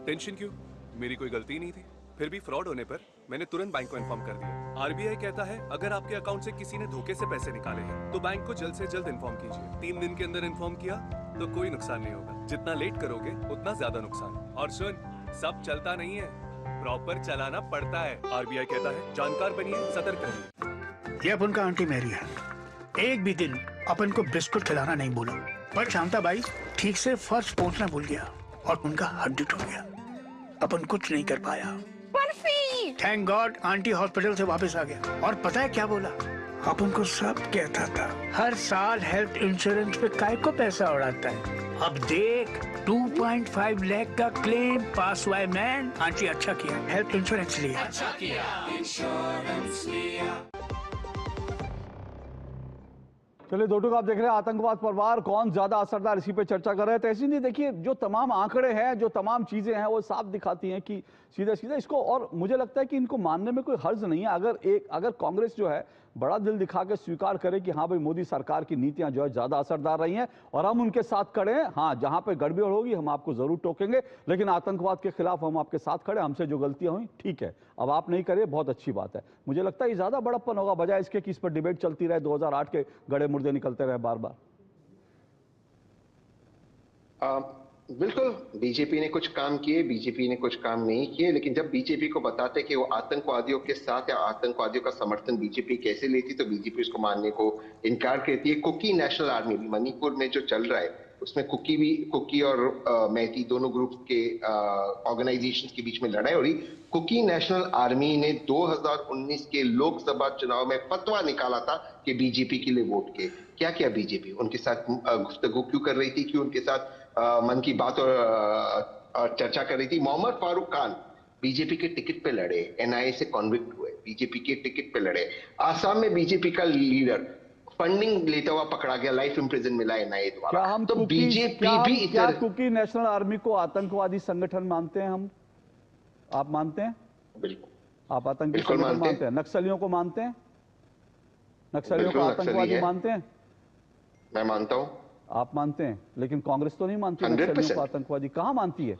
टेंशन क्यों? मेरी कोई गलती नहीं थी। फिर भी फ्रॉड होने पर मैंने तुरंत बैंक को इन्फॉर्म कर दिया। आरबीआई कहता है अगर आपके अकाउंट से किसी ने धोखे से पैसे निकाले हैं तो बैंक को जल्द से जल्द इन्फॉर्म कीजिए। 3 दिन के अंदर इन्फॉर्म किया तो कोई नुकसान नहीं होगा। जितना लेट करोगे उतना ज्यादा नुकसान। और सुन, सब चलता नहीं है, प्रॉपर चलाना पड़ता है। आरबीआई कहता है जानकार बनिए, सतर्क रहिए। ये अपन का आंटी मैरी है। एक भी दिन अपन को बिस्कुट खिलाना नहीं बोला, पर शांता बाई ठीक से फर्श पहुंचना भूल गया और उनका हड्डी टूट गया। अपन कुछ नहीं कर पाया। थैंक गॉड आंटी हॉस्पिटल से वापस आ गया। और पता है क्या बोला? अपन को सब कहता था हर साल हेल्थ इंश्योरेंस पे काय को पैसा उड़ाता है। अब देख 2.5 लाख का क्लेम पास हुआ है। मैन आंटी अच्छा किया, हेल्थ इंश्योरेंस लिया। अच्छा किया, इंश्योरेंस लिया। चलिए दोस्तों, आप देख रहे हैं आतंकवाद पर वार, कौन ज्यादा असरदार, इसी पे चर्चा कर रहे हैं। तहसीन जी देखिए, जो तमाम आंकड़े हैं, जो तमाम चीजें हैं, वो साफ दिखाती हैं कि सीधे सीधे इसको, और मुझे लगता है कि इनको मानने में कोई हर्ज नहीं है। अगर कांग्रेस जो है बड़ा दिल दिखा के स्वीकार करे कि हाँ भाई मोदी सरकार की नीतियां जो है ज्यादा असरदार रही हैं और हम उनके साथ खड़े हैं, हाँ जहां पे गड़बड़ होगी हम आपको जरूर टोकेंगे, लेकिन आतंकवाद के खिलाफ हम आपके साथ खड़े, हमसे जो गलतियां हुई ठीक है, अब आप नहीं करिए, बहुत अच्छी बात है। मुझे लगता है ये ज्यादा बड़प्पन होगा बजाय इसके कि इस पर डिबेट चलती रहे, 2008 के गड़े मुर्दे निकलते रहे बार बार। बिल्कुल, बीजेपी ने कुछ काम किए, बीजेपी ने कुछ काम नहीं किए, लेकिन जब बीजेपी को बताते कि वो आतंकवादियों के साथ या आतंकवादियों का समर्थन बीजेपी कैसे लेती, तो बीजेपी उसको मानने को इनकार करती है। कुकी नेशनल आर्मी मणिपुर में जो चल रहा है, उसमें कुकी और मैती दोनों ग्रुप के ऑर्गेनाइजेशंस के बीच में लड़ाई हो रही। कुकी नेशनल आर्मी ने 2019 के लोकसभा चुनाव में फतवा निकाला था कि बीजेपी के लिए वोट के। क्या किया बीजेपी? उनके साथ गुफ्तगू क्यों कर रही थी, क्यों उनके साथ मन की बात और चर्चा कर रही थी? मोहम्मद फारूक खान बीजेपी के टिकट पे लड़े, एनआईए से कॉन्विक्ट हुए, बीजेपी के टिकट पे लड़े। आसाम में बीजेपी का लीडर फंडिंग लेता हुआ पकड़ा गया, लाइफ इम्प्रिजन मिला एनआईए द्वारा। क्या हम तो बीजेपी भी क्या कुकी नेशनल आर्मी को आतंकवादी संगठन मानते हैं हम? आप मानते हैं? बिल्कुल। आप आतंकी संगठन मानते हैं? नक्सलियों को मानते हैं? नक्सलियों को आतंकवादी मानते हैं? मैं मानता हूं। आप मानते हैं, लेकिन कांग्रेस तो नहीं मानती नक्सलियों को आतंकवादी। कहां मानती है?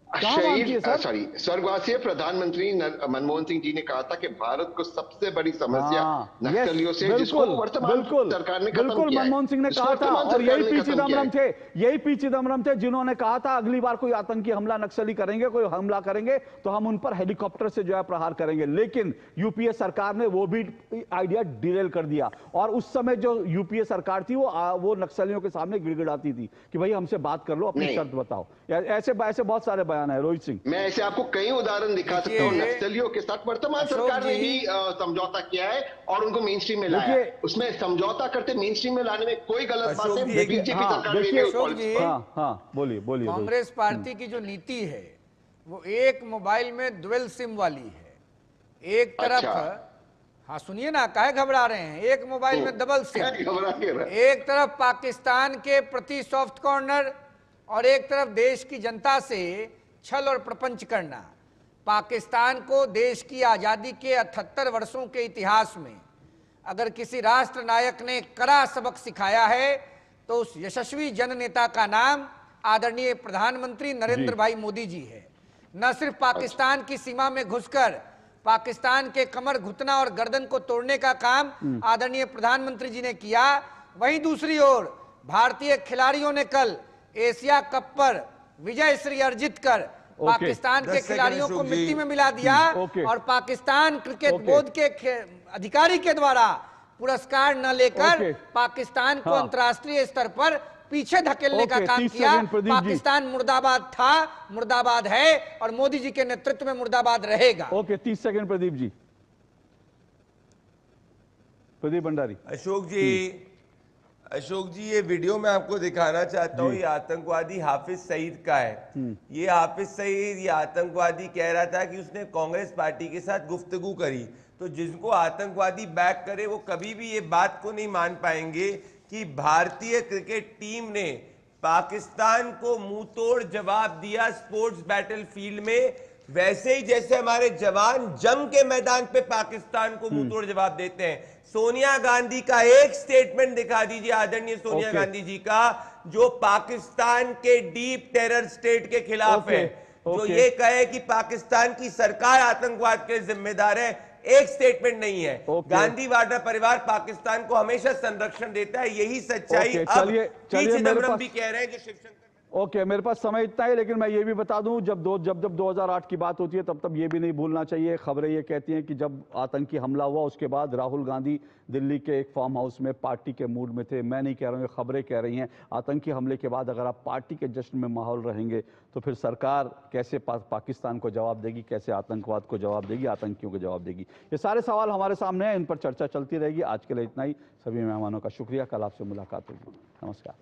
स्वर्गवासी प्रधानमंत्री मनमोहन सिंह जी ने कहा था कि भारत को सबसे बड़ी समस्या नक्सलियों से, जिसको वर्तमान सरकार ने खत्म किया है। मनमोहन सिंह ने कहा था, और यही पी चिदम्बरम थे जिन्होंने कहा था अगली बार कोई आतंकी हमला नक्सली करेंगे, कोई हमला करेंगे तो हम उन पर हेलीकॉप्टर से जो है प्रहार करेंगे। लेकिन यूपीए सरकार ने वो भी आइडिया डिरेल कर दिया, और उस समय जो यूपीए सरकार थी वो नक्सलियों के सामने गिड़गिड़ाती थी कि भाई हमसे बात कर लो, अपनी शर्त बताओ। ऐसे बहुत सारे बयान है रोहित सिंह। मैं ऐसे आपको कई उदाहरण दिखा सकता हूं। नक्सलियों के साथ वर्तमान सरकार ने भी समझौता किया है और उनको मेन स्ट्रीम में लाया है। उसमें समझौता करते मेन स्ट्रीम में लाने में कोई गलत बात नहीं। बीजेपी सरकार बोलिए। कांग्रेस पार्टी की जो नीति है वो एक मोबाइल में डुअल सिम वाली है। एक तरफ हाँ सुनिए ना, काहे घबरा रहे हैं? एक मोबाइल में डबल सिम, एक तरफ पाकिस्तान के प्रति सॉफ्ट कॉर्नर और एक तरफ देश की जनता से छल और प्रपंच करना। पाकिस्तान को देश की आज़ादी के 78 वर्षों के इतिहास में अगर किसी राष्ट्र नायक ने कड़ा सबक सिखाया है तो उस यशस्वी जननेता का नाम आदरणीय प्रधानमंत्री नरेंद्र भाई मोदी जी है। न सिर्फ पाकिस्तान की सीमा में घुसकर पाकिस्तान के कमर, घुटना और गर्दन को तोड़ने का काम आदरणीय प्रधानमंत्री जी ने किया, वहीं दूसरी ओर भारतीय खिलाड़ियों ने कल एशिया कप पर विजय श्री अर्जित कर पाकिस्तान के खिलाड़ियों को मिट्टी में मिला दिया और पाकिस्तान क्रिकेट बोर्ड के अधिकारी के द्वारा पुरस्कार न लेकर पाकिस्तान को अंतर्राष्ट्रीय स्तर पर पीछे धकेलने का काम किया। पाकिस्तान मुर्दाबाद था, मुर्दाबाद है और मोदी जी के नेतृत्व में मुर्दाबाद रहेगा। 30 सेकंड प्रदीप जी। प्रदीप भंडारी। अशोक जी ये वीडियो मैं आपको दिखाना चाहता हूँ। ये आतंकवादी हाफिज सईद का है। ये हाफिज सईद, ये आतंकवादी कह रहा था कि उसने कांग्रेस पार्टी के साथ गुफ्तगू करी। तो जिनको आतंकवादी बैक करे वो कभी भी ये बात को नहीं मान पाएंगे कि भारतीय क्रिकेट टीम ने पाकिस्तान को मुंह तोड़ जवाब दिया स्पोर्ट्स बैटलफील्ड में, वैसे ही जैसे हमारे जवान जंग के मैदान पे पाकिस्तान को मुंह तोड़ जवाब देते हैं। सोनिया गांधी का एक स्टेटमेंट दिखा दीजिए, आदरणीय सोनिया गांधी जी का, जो पाकिस्तान के डीप टेरर स्टेट के खिलाफ है, जो ये कहे कि पाकिस्तान की सरकार आतंकवाद के जिम्मेदार है। एक स्टेटमेंट नहीं है। गांधी वाड्रा परिवार पाकिस्तान को हमेशा संरक्षण देता है, यही सच्चाई अब पी चिदम्बरम भी कह रहे हैं जो शिवशंकर। मेरे पास समय इतना है, लेकिन मैं ये भी बता दूं, जब 2008 की बात होती है तब ये भी नहीं भूलना चाहिए। खबरें ये कहती हैं कि जब आतंकी हमला हुआ उसके बाद राहुल गांधी दिल्ली के एक फार्म हाउस में पार्टी के मूड में थे। मैं नहीं कह रहा हूँ, खबरें कह रही हैं। आतंकी हमले के बाद अगर आप पार्टी के जश्न में माहौल रहेंगे तो फिर सरकार कैसे पाकिस्तान को जवाब देगी, कैसे आतंकवाद को जवाब देगी, आतंकियों को जवाब देगी? ये सारे सवाल हमारे सामने हैं, इन पर चर्चा चलती रहेगी। आज के लिए इतना ही। सभी मेहमानों का शुक्रिया। कल आपसे मुलाकात होगी। नमस्कार।